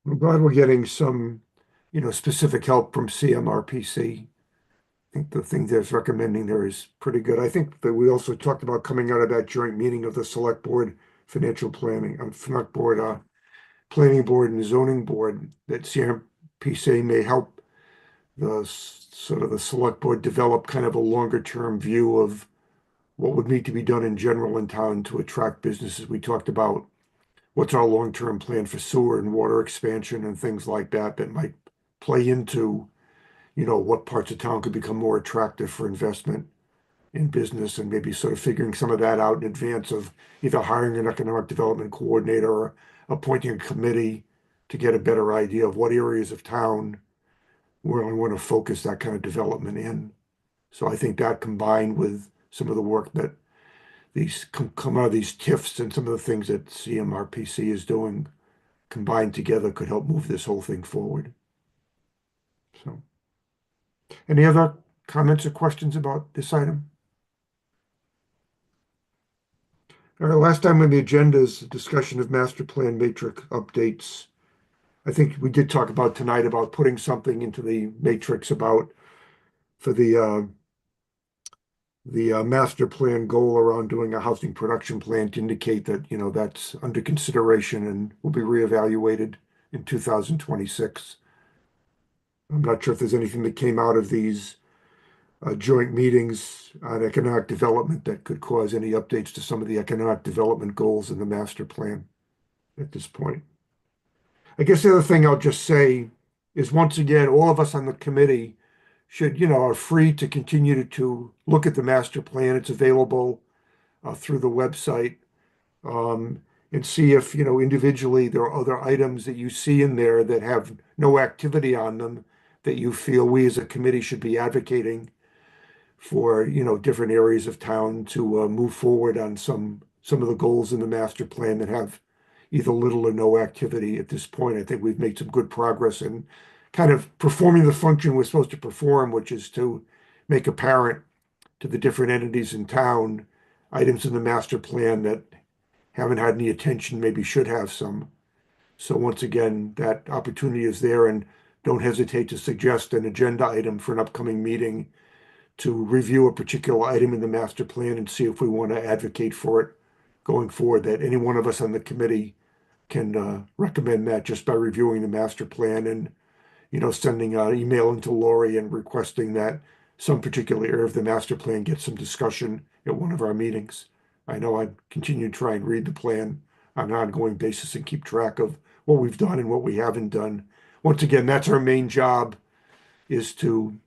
I'm glad we're getting some, specific help from CMRPC. I think the thing that's recommending there is pretty good. I think that we also talked about coming out of that joint meeting of the select board financial planning, select board, planning board and zoning board, that CMRPC may help sort of the select board develop kind of a longer term view of what would need to be done in general in town to attract businesses. We talked about what's our long-term plan for sewer and water expansion and things like that that might play into, what parts of town could become more attractive for investment in business, and maybe sort of figuring some of that out in advance of either hiring an economic development coordinator or appointing a committee to get a better idea of what areas of town where we want to focus that kind of development in. So I think that combined with some of the work that these come out of these TIFs and some of the things that CMRPC is doing combined together could help move this whole thing forward. So, any other comments or questions about this item? All right, last time on the agenda is a discussion of master plan matrix updates. I think we did talk about tonight about putting something into the matrix about for the master plan goal around doing a housing production plan to indicate that, you know, that's under consideration and will be reevaluated in 2026. I'm not sure if there's anything that came out of these joint meetings on economic development that could cause any updates to some of the economic development goals in the master plan at this point. I guess the other thing I'll just say is, once again, all of us on the committee should, you know, are free to continue to look at the master plan. It's available through the website, and see if, you know, individually there are other items that you see in there that have no activity on them that you feel we as a committee should be advocating for, you know, different areas of town to move forward on some of the goals in the master plan that have either little or no activity at this point. I think we've made some good progress in kind of performing the function we're supposed to perform, which is to make apparent to the different entities in town items in the master plan that haven't had any attention, maybe should have some. So once again, that opportunity is there, and don't hesitate to suggest an agenda item for an upcoming meeting to review a particular item in the master plan and see if we want to advocate for it going forward, that any one of us on the committee can recommend that just by reviewing the master plan and, you know, sending an email into Lori and requesting that some particular area of the master plan get some discussion at one of our meetings. I know I continue to try and read the plan on an ongoing basis and keep track of what we've done and what we haven't done. Once again, that's our main job, is to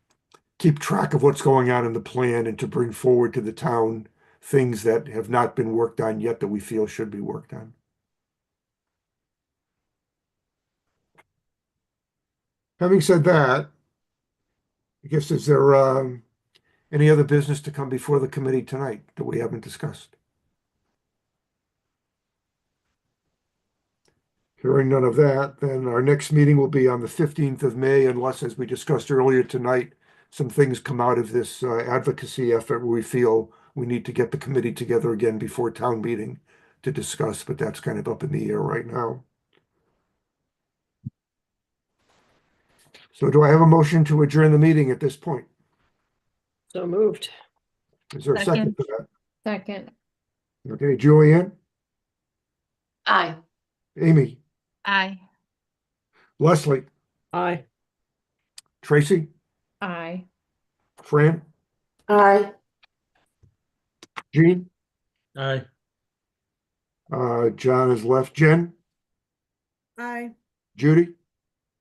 keep track of what's going on in the plan and to bring forward to the town things that have not been worked on yet that we feel should be worked on. Having said that, I guess, is there any other business to come before the committee tonight that we haven't discussed? Hearing none of that, then our next meeting will be on the 15th of May, unless, as we discussed earlier tonight, some things come out of this advocacy effort where we feel we need to get the committee together again before town meeting to discuss, but that's kind of up in the air right now. So do I have a motion to adjourn the meeting at this point? So moved. Is there a second to that? Second. Okay, Julianne, Aye. Amy, Aye. Leslie, Aye. Tracy, Aye. Fran, Aye. Jean, Aye. John has left, Jen, Aye. Judy,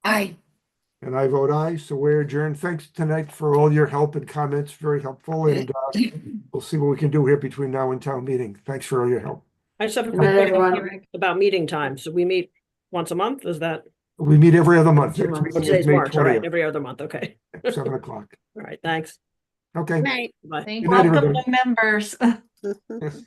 Aye. and I vote aye, so we're adjourned. Thanks tonight for all your help and comments, very helpful, and we'll see what we can do here between now and town meeting. Thanks for all your help. I just have a Good quick night, question everyone. about meeting times. So we meet once a month? Is that, We meet every other month. Two Next months. meeting is today's May March, all right, 20th, every other month, okay. 7 o'clock. All right, thanks. Okay. Night. Bye. Thank Good night, you. Welcome everybody. to members.